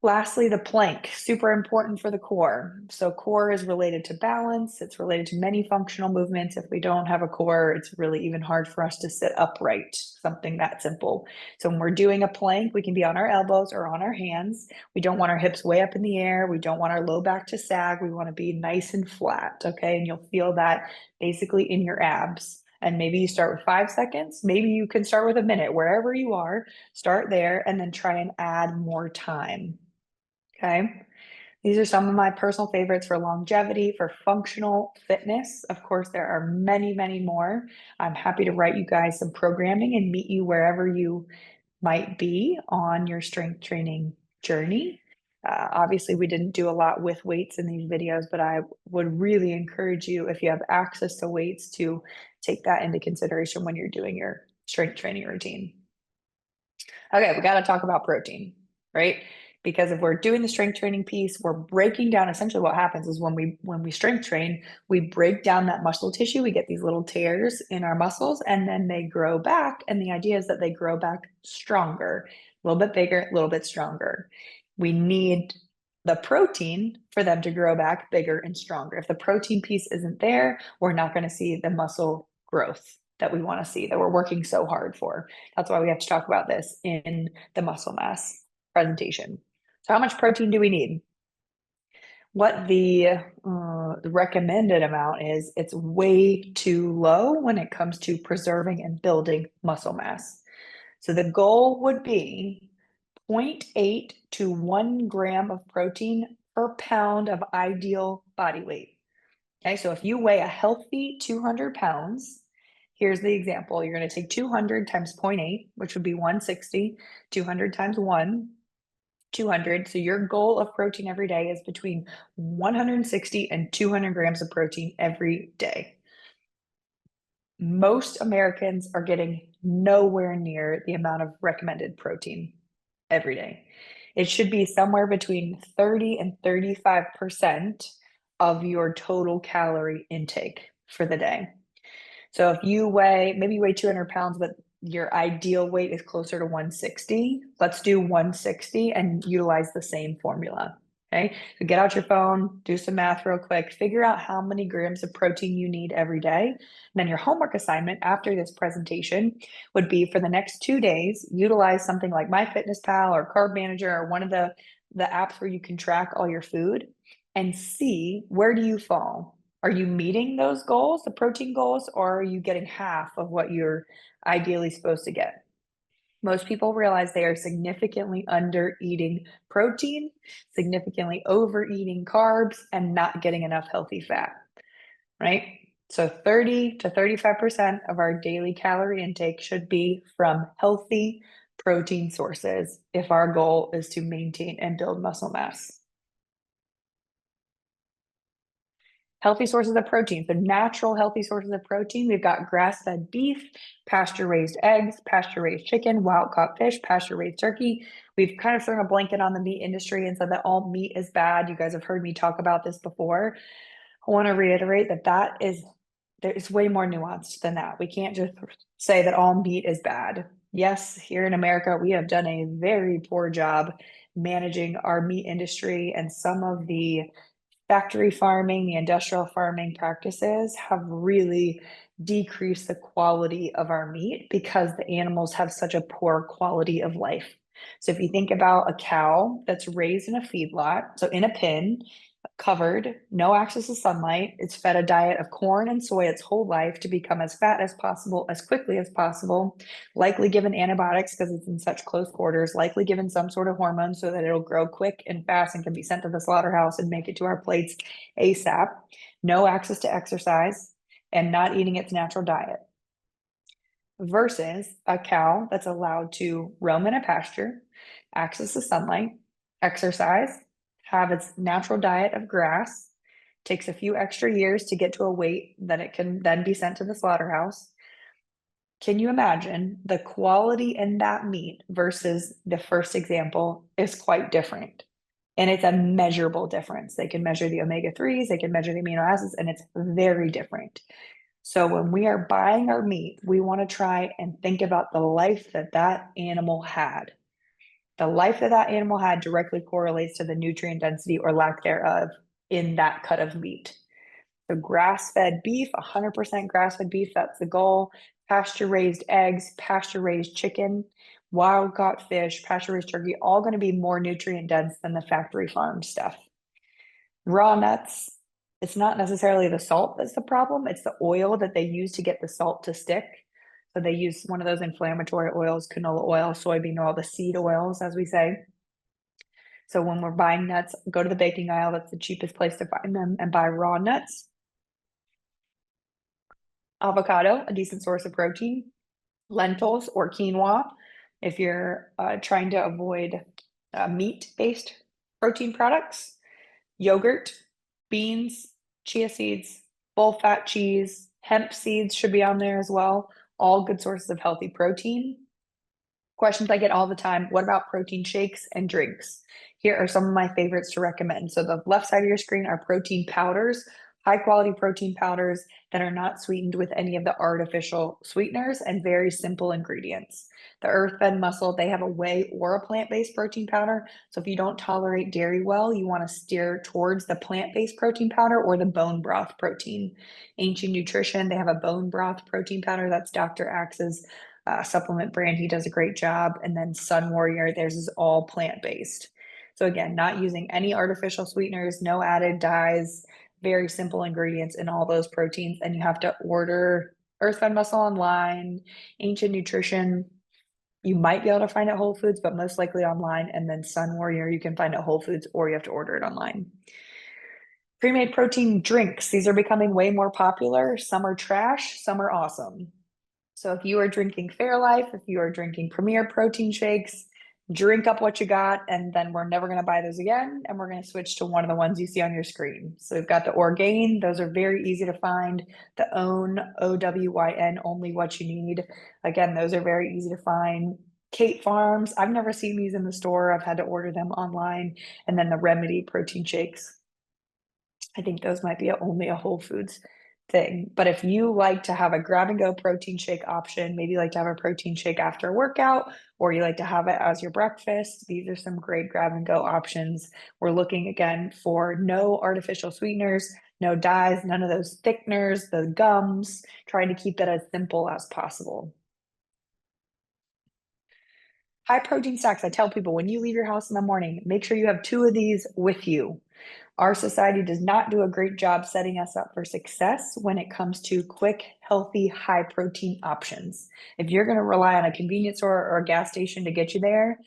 Lastly, the plank, super important for the core. So core is related to balance. It's related to many functional movements. If we don't have a core, it's really even hard for us to sit upright, something that simple. So when we're doing a plank, we can be on our elbows or on our hands. We don't want our hips way up in the air. We don't want our low back to sag. We want to be nice and flat, okay? And you'll feel that basically in your abs. And maybe you start with 5 seconds. Maybe you can start with a minute. Wherever you are, start there and then try and add more time. Okay, these are some of my personal favorites for longevity, for functional fitness. Of course, there are many, many more. I'm happy to write you guys some programming and meet you wherever you might be on your strength training journey. Obviously, we didn't do a lot with weights in these videos, but I would really encourage you, if you have access to weights, to take that into consideration when you're doing your strength training routine. Okay, we got to talk about protein, right? Because if we're doing the strength training piece, we're breaking down, essentially what happens is when we strength train, we break down that muscle tissue, we get these little tears in our muscles, and then they grow back. And the idea is that they grow back stronger, a little bit bigger, a little bit stronger. We need the protein for them to grow back bigger and stronger. If the protein piece isn't there, we're not going to see the muscle growth that we want to see, that we're working so hard for. That's why we have to talk about this in the muscle mass presentation. So how much protein do we need? What the recommended amount is, it's way too low when it comes to preserving and building muscle mass. So the goal would be 0.8 to 1 gram of protein per pound of ideal body weight. Okay, so if you weigh a healthy 200 pounds, here's the example. You're going to take 200 times 0.8, which would be 160, 200 times 1, 200. So your goal of protein every day is between 160 and 200 grams of protein every day. most Americans are getting nowhere near the amount of recommended protein every day. It should be somewhere between 30 and 35% of your total calorie intake for the day. So if you maybe you weigh 200 pounds, but your ideal weight is closer to 160, let's do 160 and utilize the same formula. Okay, so get out your phone, do some math real quick, figure out how many grams of protein you need every day. And then your homework assignment after this presentation would be for the next 2 days, utilize something like MyFitnessPal or Carb Manager or one of the apps where you can track all your food and see where do you fall. Are you meeting those goals, the protein goals, or are you getting half of what you're ideally supposed to get? Most people realize they are significantly under eating protein, significantly overeating carbs, and not getting enough healthy fat, right? So 30 to 35% of our daily calorie intake should be from healthy protein sources if our goal is to maintain and build muscle mass. Healthy sources of protein, so natural healthy sources of protein. We've got grass-fed beef, pasture-raised eggs, pasture-raised chicken, wild-caught fish, pasture-raised turkey. We've kind of thrown a blanket on the meat industry and said that all meat is bad. You guys have heard me talk about this before. I want to reiterate that there's way more nuanced than that. We can't just say that all meat is bad. Yes, here in America, we have done a very poor job managing our meat industry, and some of the factory farming, the industrial farming practices have really decreased the quality of our meat because the animals have such a poor quality of life. So if you think about a cow that's raised in a feedlot, so in a pen, covered, no access to sunlight, it's fed a diet of corn and soy its whole life to become as fat as possible, as quickly as possible, likely given antibiotics because it's in such close quarters, likely given some sort of hormone so that it'll grow quick and fast and can be sent to the slaughterhouse and make it to our plates ASAP, no access to exercise, and not eating its natural diet. Versus a cow that's allowed to roam in a pasture, access to sunlight, exercise, have its natural diet of grass, takes a few extra years to get to a weight that it can then be sent to the slaughterhouse. Can you imagine the quality in that meat versus the first example is quite different? And it's a measurable difference. They can measure the omega-3s, they can measure the amino acids, and it's very different. So when we are buying our meat, we want to try and think about the life that animal had. The life that animal had directly correlates to the nutrient density or lack thereof in that cut of meat. So grass-fed beef, 100% grass-fed beef, that's the goal. Pasture-raised eggs, pasture-raised chicken, wild-caught fish, pasture-raised turkey, all going to be more nutrient dense than the factory farm stuff. Raw nuts, it's not necessarily the salt that's the problem, it's the oil that they use to get the salt to stick. So they use one of those inflammatory oils, canola oil, soybean oil, the seed oils, as we say. So when we're buying nuts, go to the baking aisle. That's the cheapest place to find them, and buy raw nuts. Avocado, a decent source of protein. Lentils or quinoa, if you're trying to avoid meat-based protein products. Yogurt, beans, chia seeds, full-fat cheese, hemp seeds should be on there as well. All good sources of healthy protein. Questions I get all the time: what about protein shakes and drinks? Here are some of my favorites to recommend. So the left side of your screen are protein powders, high quality protein powders that are not sweetened with any of the artificial sweeteners and very simple ingredients. The Earth-Fed Muscle, they have a whey or a plant-based protein powder. So if you don't tolerate dairy well, you want to steer towards the plant-based protein powder or the bone broth protein. Ancient Nutrition, they have a bone broth protein powder. That's Dr. Axe's supplement brand. He does a great job. And then Sun Warrior, theirs is all plant-based. So again, not using any artificial sweeteners, no added dyes, very simple ingredients in all those proteins. And you have to order Earth-Fed Muscle online, Ancient Nutrition. You might be able to find at Whole Foods, but most likely online. And then Sun Warrior, you can find at Whole Foods, or you have to order it online. Pre-made protein drinks. These are becoming way more popular. Some are trash, some are awesome. So if you are drinking Fairlife, if you are drinking Premier protein shakes, drink up what you got, and then we're never going to buy those again. And we're going to switch to one of the ones you see on your screen. So we've got the Orgain. Those are very easy to find. The Own, OWYN, only what you need. Again, those are very easy to find. Kate Farms, I've never seen these in the store. I've had to order them online. And then the Remedy protein shakes. I think those might be only a Whole Foods thing. But if you like to have a grab and go protein shake option, maybe you like to have a protein shake after a workout, or you like to have it as your breakfast, these are some great grab and go options. We're looking again for no artificial sweeteners, no dyes, none of those thickeners, the gums, trying to keep it as simple as possible. High protein snacks. I tell people when you leave your house in the morning, make sure you have 2 of these with you. Our society does not do a great job setting us up for success when it comes to quick, healthy, high protein options. If you're going to rely on a convenience store or a gas station to get you there,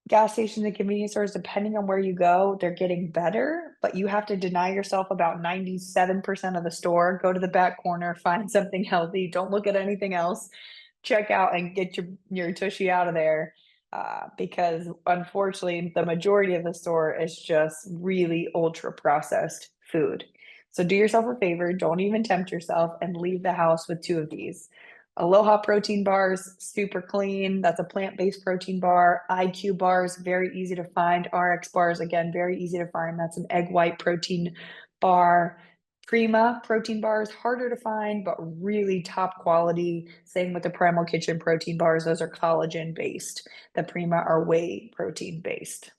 gas stations and convenience stores, depending on where you go, they're getting better, but you have to deny yourself about 97% of the store. Go to the back corner, find something healthy. Don't look at anything else. Check out and get your tushy out of there. Because unfortunately, the majority of the store is just really ultra processed food. So do yourself a favor, don't even tempt yourself, and leave the house with 2 of these. Aloha protein bars, super clean. That's a plant-based protein bar. IQ bars, very easy to find. RX bars, again, very easy to find. That's an egg white protein bar. Prima protein bars, harder to find, but really top quality. Same with the Primal Kitchen protein bars. Those are collagen based. The Prima are whey protein based.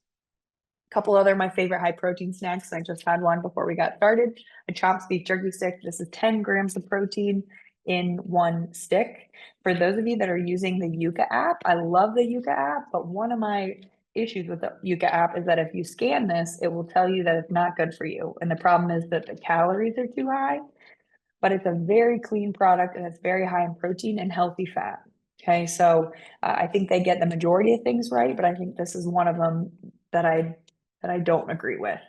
A couple other my favorite high protein snacks. I just had one before we got started. A chopped beef jerky stick. This is 10 grams of protein in 1 stick. For those of you that are using the Yuka app, I love the Yuka app, but one of my issues with the Yuka app is that if you scan this, it will tell you that it's not good for you. And the problem is that the calories are too high, but it's a very clean product and it's very high in protein and healthy fat. Okay, so I think they get the majority of things right, but I think this is one of them that I don't agree with.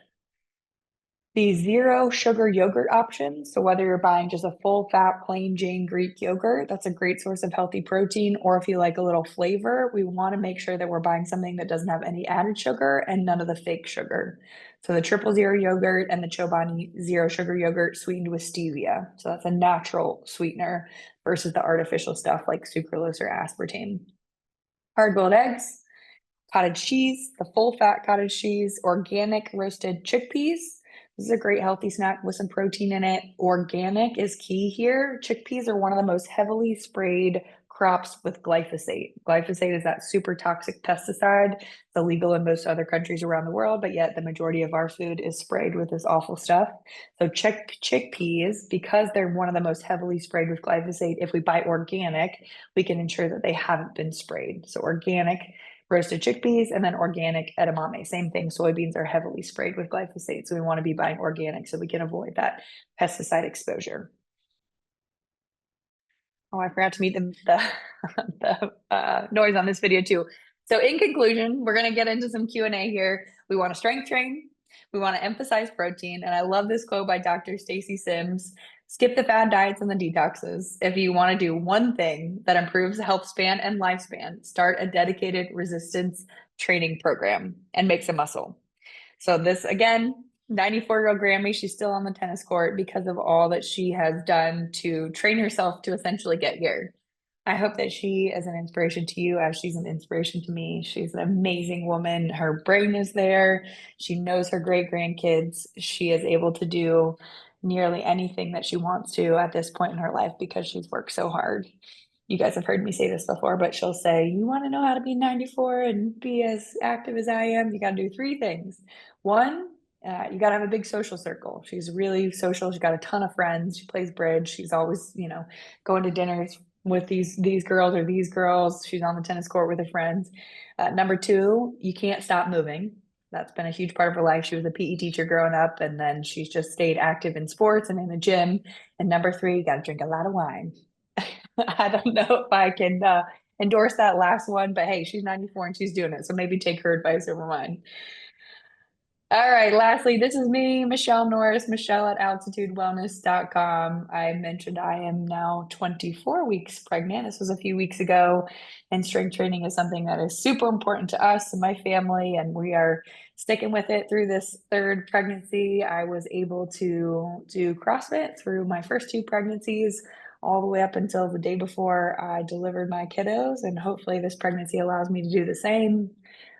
The 0 sugar yogurt option. So whether you're buying just a full fat plain Jane Greek yogurt, that's a great source of healthy protein. Or if you like a little flavor, we want to make sure that we're buying something that doesn't have any added sugar and none of the fake sugar. So the 000 yogurt and the Chobani 0 sugar yogurt sweetened with stevia. So that's a natural sweetener versus the artificial stuff like sucralose or aspartame. Hard-boiled eggs, cottage cheese, the full fat cottage cheese, organic roasted chickpeas. This is a great healthy snack with some protein in it. Organic is key here. Chickpeas are one of the most heavily sprayed crops with glyphosate. Glyphosate is that super toxic pesticide. It's illegal in most other countries around the world, but yet the majority of our food is sprayed with this awful stuff. So chickpeas, because they're one of the most heavily sprayed with glyphosate, if we buy organic, we can ensure that they haven't been sprayed. So organic roasted chickpeas, and then organic edamame. Same thing, soybeans are heavily sprayed with glyphosate, so we want to be buying organic so we can avoid that pesticide exposure. Oh, I forgot to mute the noise on this video too. So in conclusion, we're going to get into some Q&A here. We want to strength train. We want to emphasize protein. And I love this quote by Dr. Stacy Sims. Skip the fad diets and the detoxes. If you want to do one thing that improves health span and lifespan, start a dedicated resistance training program and make some muscle. So this, again, 94-year-old Grammy, she's still on the tennis court because of all that she has done to train herself to essentially get here. I hope that she is an inspiration to you as she's an inspiration to me. She's an amazing woman. Her brain is there. She knows her great grandkids. She is able to do nearly anything that she wants to at this point in her life because she's worked so hard. You guys have heard me say this before, but she'll say, you want to know how to be 94 and be as active as I am? You got to do 3 things. One, you got to have a big social circle. She's really social. She's got a ton of friends. She plays bridge. She's always, going to dinners with these girls or these girls. She's on the tennis court with her friends. Number 2, you can't stop moving. That's been a huge part of her life. She was a PE teacher growing up, and then she's just stayed active in sports and in the gym. And number 3, you got to drink a lot of wine. I don't know if I can endorse that last one, but hey, she's 94 and she's doing it. So maybe take her advice over mine. All right, lastly, this is me, Michelle Norris, Michelle at altitudewellness.com. I mentioned I am now 24 weeks pregnant. This was a few weeks ago, and strength training is something that is super important to us and my family, and we are sticking with it through this third pregnancy. I was able to do CrossFit through my first two pregnancies, all the way up until the day before I delivered my kiddos, and hopefully this pregnancy allows me to do the same.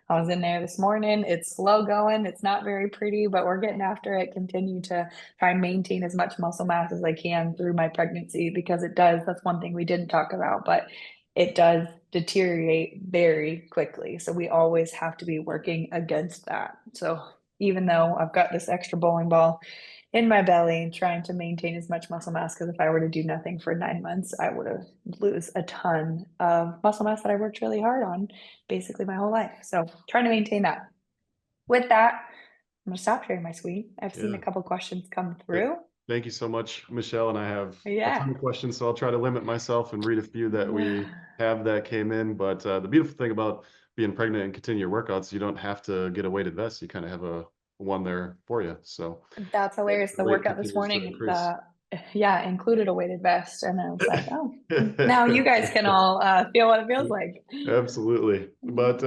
I was in there this morning. It's slow going. It's not very pretty, but we're getting after it. Continue to try and maintain as much muscle mass as I can through my pregnancy, because it does. That's one thing we didn't talk about, but it does deteriorate very quickly. So we always have to be working against that. So even though I've got this extra bowling ball in my belly trying to maintain as much muscle mass, because if I were to do nothing for 9 months, I would have lose a ton of muscle mass that I worked really hard on basically my whole life. So trying to maintain that. With that, I'm gonna stop sharing my screen. I've seen a Yeah. couple questions come through. Thank you so much, Michelle. And I have a Yeah. ton of questions, so I'll try to limit myself and read a few that we have that came in. But the beautiful thing about being pregnant and continue your workouts, you don't have to get a weighted vest. You kind of have a one there for you. So That's hilarious. The weight workout this continues to morning, increase. included a weighted vest, and I was like, oh, now you guys can all feel what it feels like. Absolutely. But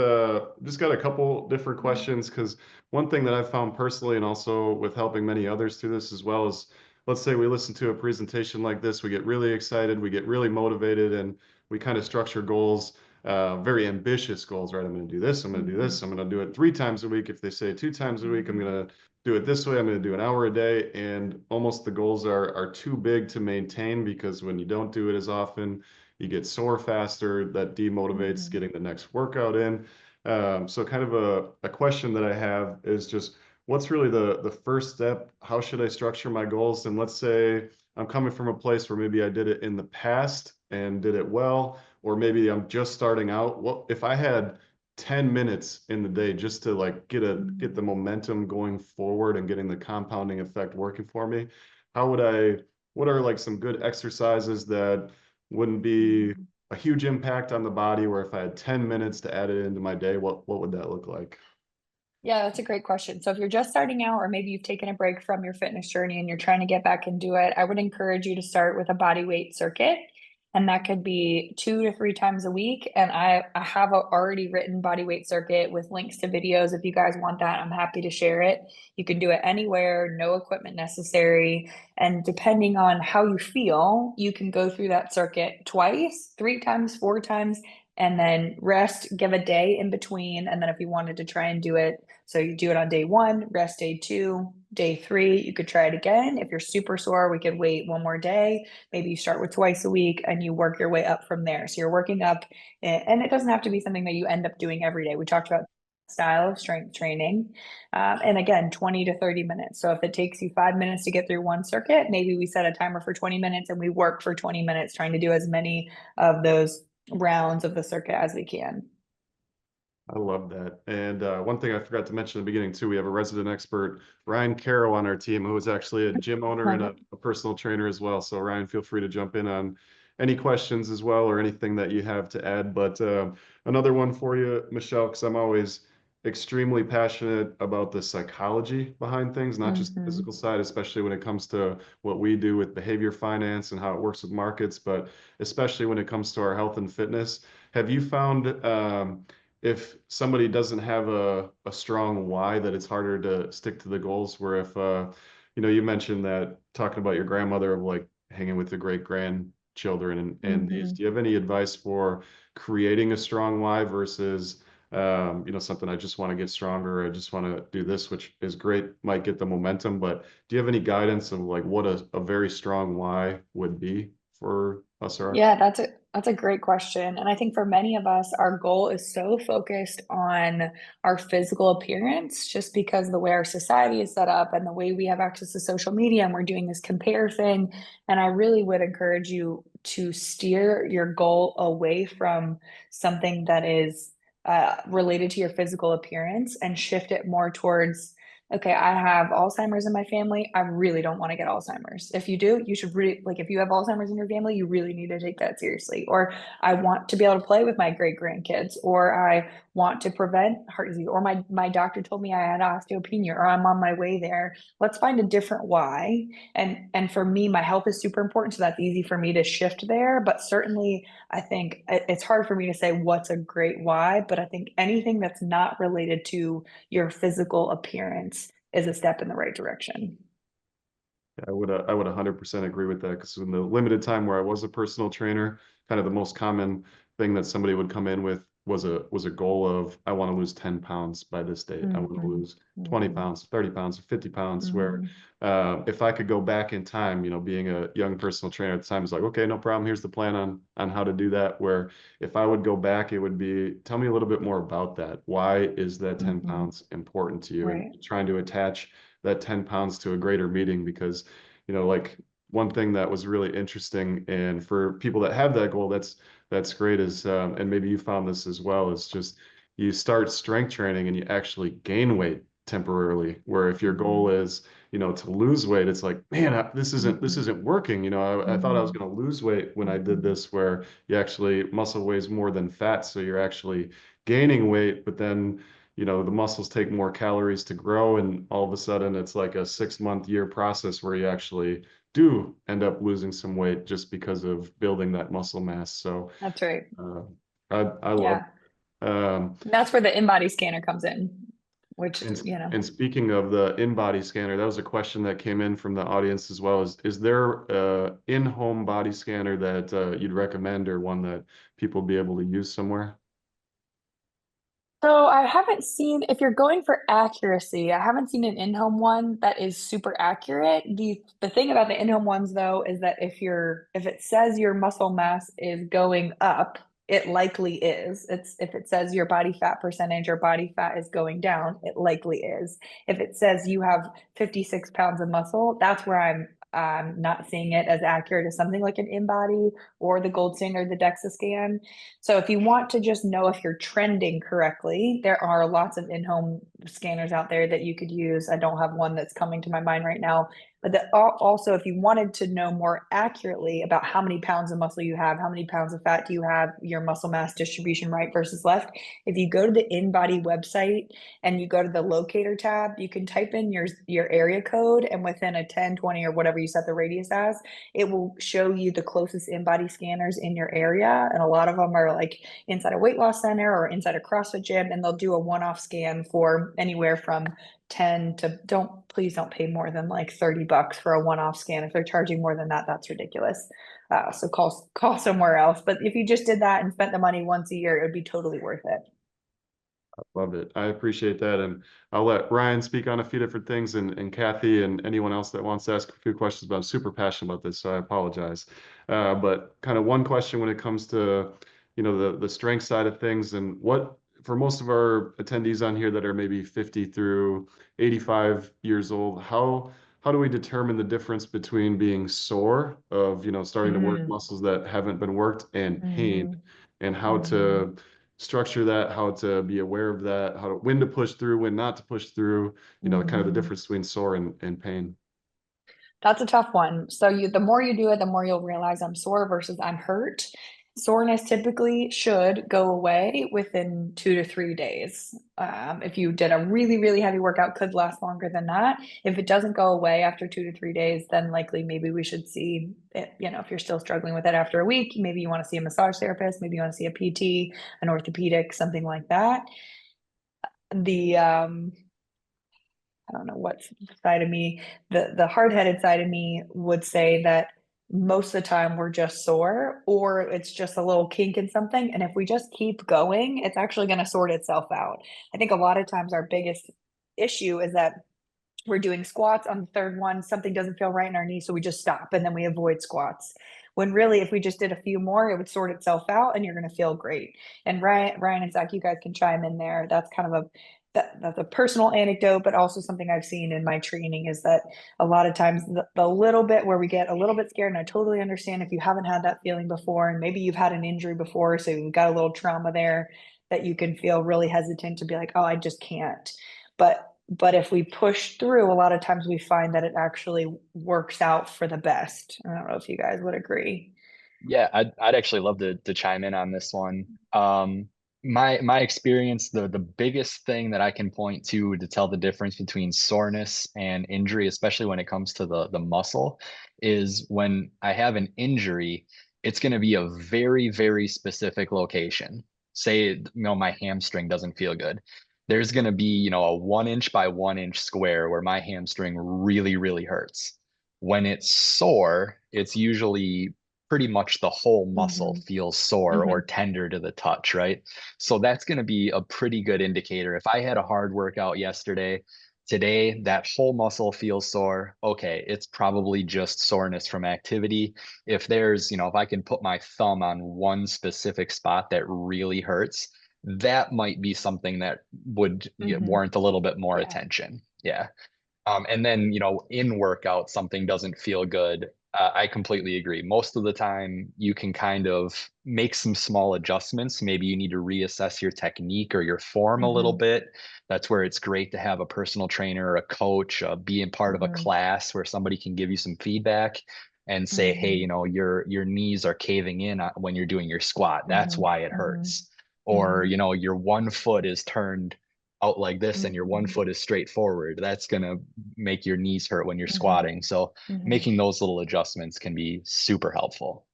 just got a couple different questions, because one thing that I've found personally, and also with helping many others through this as well, is let's say we listen to a presentation like this, we get really excited, we get really motivated, and we kind of structure goals, very ambitious goals, right? I'm going to do this, I'm going to do this, I'm going to do it 3 times a week. If they say 2 times a week, I'm going to do it this way, I'm going to do an hour a day. And almost the goals are too big to maintain, because when you don't do it as often, you get sore faster. That demotivates getting the next workout in. So kind of a question that I have is just, what's really the first step? How should I structure my goals? And let's say I'm coming from a place where maybe I did it in the past and did it well, or maybe I'm just starting out. What if I had 10 minutes in the day just to like get the momentum going forward and getting the compounding effect working for me? What are like some good exercises that wouldn't be a huge impact on the body, where if I had 10 minutes to add it into my day, what would that look like? Yeah, that's a great question. So if you're just starting out, or maybe you've taken a break from your fitness journey and you're trying to get back and do it, I would encourage you to start with a body weight circuit. And that could be 2 to 3 times a week. And I have a already written body weight circuit with links to videos. If you guys want that, I'm happy to share it. You can do it anywhere, no equipment necessary. And depending on how you feel, you can go through that circuit twice, 3 times, 4 times, and then rest, give a day in between. And then if you wanted to try and do it, so you do it on day 1, rest day 2, day 3, you could try it again. If you're super sore, we could wait one more day. Maybe you start with twice a week and you work your way up from there. So you're working up, and it doesn't have to be something that you end up doing every day. We talked about style of strength training. And again, 20 to 30 minutes. So if it takes you 5 minutes to get through one circuit, maybe we set a timer for 20 minutes and we work for 20 minutes trying to do as many of those rounds of the circuit as we can. I love that. And one thing I forgot to mention in the beginning too, we have a resident expert, Ryan Caro, on our team, who is actually a gym owner and a personal trainer as well. So Ryan, feel free to jump in on any questions as well, or anything that you have to add. But another one for you, Michelle, because I'm always extremely passionate about the psychology behind things, not just the physical side, especially when it comes to what we do with behavior finance and how it works with markets, but especially when it comes to our health and fitness. Have you found if somebody doesn't have a strong why, that it's harder to stick to the goals? Where if you mentioned that, talking about your grandmother, of like hanging with the great grandchildren and these, do you have any advice for creating a strong why versus something, I just want to get stronger, I just want to do this, which is great, might get the momentum, but do you have any guidance of like what a very strong why would be for us? Yeah, that's a great question. And I think for many of us, our goal is so focused on our physical appearance, just because the way our society is set up and the way we have access to social media, and we're doing this compare thing. And I really would encourage you to steer your goal away from something that is related to your physical appearance, and shift it more towards okay, I have Alzheimer's in my family. I really don't want to get Alzheimer's. If you do, you should really, like, if you have Alzheimer's in your family, you really need to take that seriously. Or I want to be able to play with my great grandkids, or I want to prevent heart disease, or my doctor told me I had osteopenia, or I'm on my way there. Let's find a different why. And for me, my health is super important, so that's easy for me to shift there. But certainly, I think it's hard for me to say what's a great why, but I think anything that's not related to your physical appearance is a step in the right direction. I would 100% agree with that, because in the limited time where I was a personal trainer, kind of the most common thing that somebody would come in with was a goal of, I want to lose 10 pounds by this date. I want to lose 20 pounds, 30 pounds, 50 pounds, where if I could go back in time, being a young personal trainer at the time, it's like, okay, no problem. Here's the plan on how to do that. Where if I would go back, it would be, tell me a little bit more about that. Why is that 10 pounds important to you? Right. And trying to attach that 10 pounds to a greater meeting, because, like one thing that was really interesting, and for people that have that goal, that's great, is, and maybe you found this as well, is just you start strength training and you actually gain weight temporarily, where if your goal is, to lose weight, it's like, man, this isn't working. I thought I was going to lose weight when I did this, where you actually, muscle weighs more than fat. So you're actually gaining weight, but then, the muscles take more calories to grow. And all of a sudden it's like a 6-month year process where you actually do end up losing some weight just because of building that muscle mass. So That's right. I love Yeah. That's where the InBody scanner comes in, which, And speaking of the InBody scanner, that was a question that came in from the audience as well. Is there a in-home body scanner that you'd recommend, or one that people be able to use somewhere? So I haven't seen, if you're going for accuracy, I haven't seen an in-home one that is super accurate. The thing about the in-home ones though is that if it says your muscle mass is going up, it likely is. If it says your body fat percentage or body fat is going down, it likely is. If it says you have 56 pounds of muscle, that's where I'm not seeing it as accurate as something like an InBody or the gold standard, the DEXA scan. So if you want to just know if you're trending correctly, there are lots of in-home scanners out there that you could use. I don't have one that's coming to my mind right now, but also if you wanted to know more accurately about how many pounds of muscle you have, how many pounds of fat do you have, your muscle mass distribution right versus left, if you go to the InBody website and you go to the locator tab, you can type in your area code, and within a 10, 20, or whatever you set the radius as, it will show you the closest InBody scanners in your area. And a lot of them are like inside a weight loss center or inside a CrossFit gym, and they'll do a one-off scan for anywhere from 10 to, please don't pay more than like $30 for a one-off scan. If they're charging more than that, that's ridiculous. So call somewhere else. But if you just did that and spent the money once a year, it would be totally worth it. Love it. I appreciate that. And I'll let Ryan speak on a few different things, and Kathy and anyone else that wants to ask a few questions, but I'm super passionate about this, so I apologize. But kind of one question when it comes to, the strength side of things, and what, for most of our attendees on here that are maybe 50 through 85 years old, how do we determine the difference between being sore of, starting to work muscles that haven't been worked, and pain, and how to structure that, how to be aware of that, when to push through, when not to push through, kind of the difference between sore and pain. That's a tough one. So the more you do it, the more you'll realize I'm sore versus I'm hurt. Soreness typically should go away within 2 to 3 days. If you did a really, really heavy workout, could last longer than that. If it doesn't go away after 2 to 3 days, then likely maybe we should see it. If you're still struggling with it after a week, maybe you want to see a massage therapist, maybe you want to see a PT, an orthopedic, something like that. I don't know what side of me, the hard-headed side of me would say that most of the time we're just sore, or it's just a little kink in something. And if we just keep going, it's actually going to sort itself out. I think a lot of times our biggest issue is that we're doing squats on the third one, something doesn't feel right in our knee, so we just stop and then we avoid squats. When really, if we just did a few more, it would sort itself out and you're going to feel great. And Ryan and Zach, you guys can chime in there. That's kind of that's a personal anecdote, but also something I've seen in my training, is that a lot of times the little bit where we get a little bit scared, and I totally understand if you haven't had that feeling before, and maybe you've had an injury before, so you've got a little trauma there, that you can feel really hesitant to be like, oh, I just can't. But But if we push through, a lot of times we find that it actually works out for the best. I don't know if you guys would agree. Yeah, I'd actually love to chime in on this one. My experience, the biggest thing that I can point to tell the difference between soreness and injury, especially when it comes to the muscle, is when I have an injury, it's going to be a very, very specific location. Say, my hamstring doesn't feel good. There's going to be, a 1 inch by 1 inch square where my hamstring really, really hurts. When it's sore, it's usually pretty much the whole muscle feels sore or tender to the touch, right? So that's going to be a pretty good indicator. If I had a hard workout yesterday, today that whole muscle feels sore, okay, it's probably just soreness from activity. If there's, if I can put my thumb on one specific spot that really hurts, that might be something that would warrant a little bit more attention. Yeah. And then, in workout, something doesn't feel good. I completely agree. Most of the time, you can kind of make some small adjustments. Maybe you need to reassess your technique or your form a little bit. That's where it's great to have a personal trainer or a coach, being part of a class where somebody can give you some feedback and say, hey, your knees are caving in when you're doing your squat. That's why it hurts. Or, your one foot is turned out like this and your one foot is straight forward. That's going to make your knees hurt when you're squatting. So making those little adjustments can be super helpful.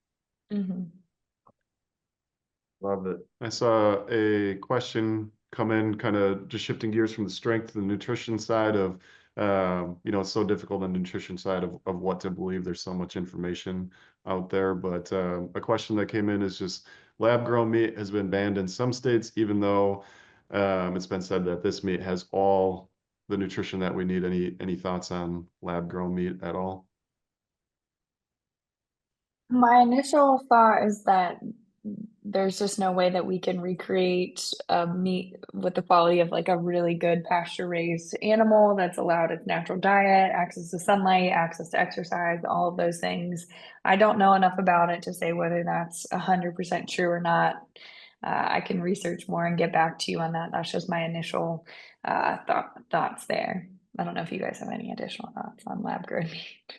Love it. I saw a question come in, kind of just shifting gears from the strength to the nutrition side of, it's so difficult on the nutrition side of what to believe. There's so much information out there. But a question that came in is just lab-grown meat has been banned in some states, even though it's been said that this meat has all the nutrition that we need. Any thoughts on lab-grown meat at all? My initial thought is that there's just no way that we can recreate meat with the quality of like a really good pasture raised animal that's allowed its natural diet, access to sunlight, access to exercise, all of those things. I don't know enough about it to say whether that's 100% true or not. I can research more and get back to you on that. That's just my initial thoughts there. I don't know if you guys have any additional thoughts on lab grown meat.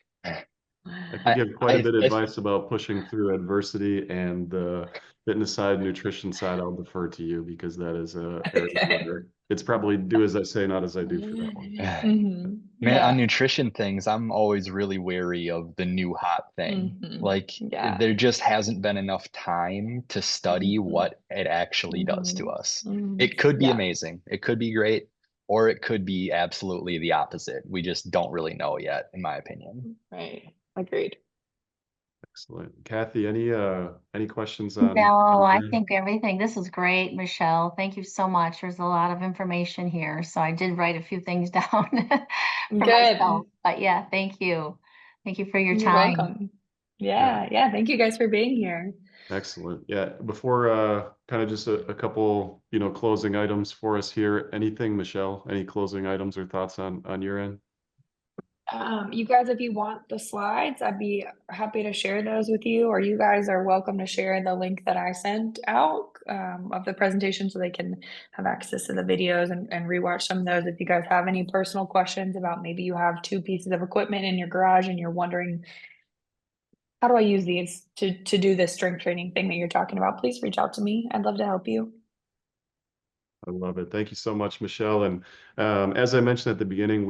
I could give quite a bit of advice about pushing through adversity, and the fitness side, nutrition side, I'll defer to you because that is a area where it's probably do as I say, not as I do for that one. Man, on nutrition things, I'm always really wary of the new hot thing. Like there just hasn't been enough time to study what it actually does to us. It could be amazing. It could be great, or it could be absolutely the opposite. We just don't really know yet, in my opinion. Right. Agreed. Excellent. Kathy, any questions on? No, I think everything. This is great, Michelle. Thank you so much. There's a lot of information here. So I did write a few things down for myself. But yeah, thank you. Thank you for your time. You're welcome. Yeah. Thank you guys for being here. Excellent. Yeah. Before kind of just a couple, closing items for us here. Anything, Michelle? Any closing items or thoughts on your end? You guys, if you want the slides, I'd be happy to share those with you, or you guys are welcome to share the link that I sent out of the presentation so they can have access to the videos and rewatch some of those. If you guys have any personal questions about maybe you have 2 pieces of equipment in your garage and you're wondering, how do I use these to do this strength training thing that you're talking about, please reach out to me. I'd love to help you. I love it. Thank you so much, Michelle. And as I mentioned at the beginning,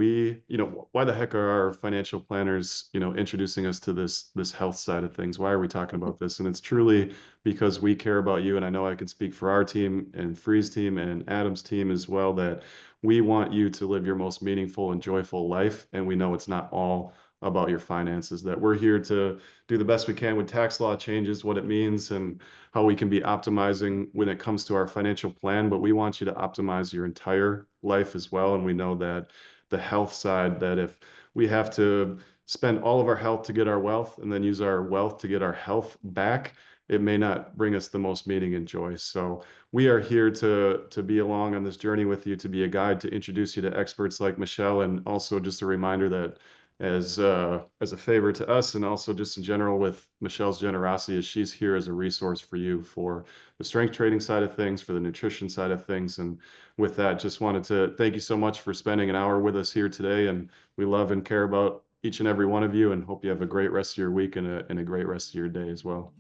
why the heck are our financial planners, introducing us to this health side of things? Why are we talking about this? And it's truly because we care about you. And I know I can speak for our team and Freeze team and Adam's team as well, that we want you to live your most meaningful and joyful life. And we know it's not all about your finances, that we're here to do the best we can with tax law changes, what it means and how we can be optimizing when it comes to our financial plan, but we want you to optimize your entire life as well. And we know that the health side, that if we have to spend all of our health to get our wealth and then use our wealth to get our health back, it may not bring us the most meaning and joy. So we are here to be along on this journey with you, to be a guide, to introduce you to experts like Michelle, and also just a reminder that as a favor to us, and also just in general with Michelle's generosity, as she's here as a resource for you for the strength training side of things, for the nutrition side of things. And with that, just wanted to thank you so much for spending an hour with us here today. And we love and care about each and every one of you, and hope you have a great rest of your week and a great rest of your day as well.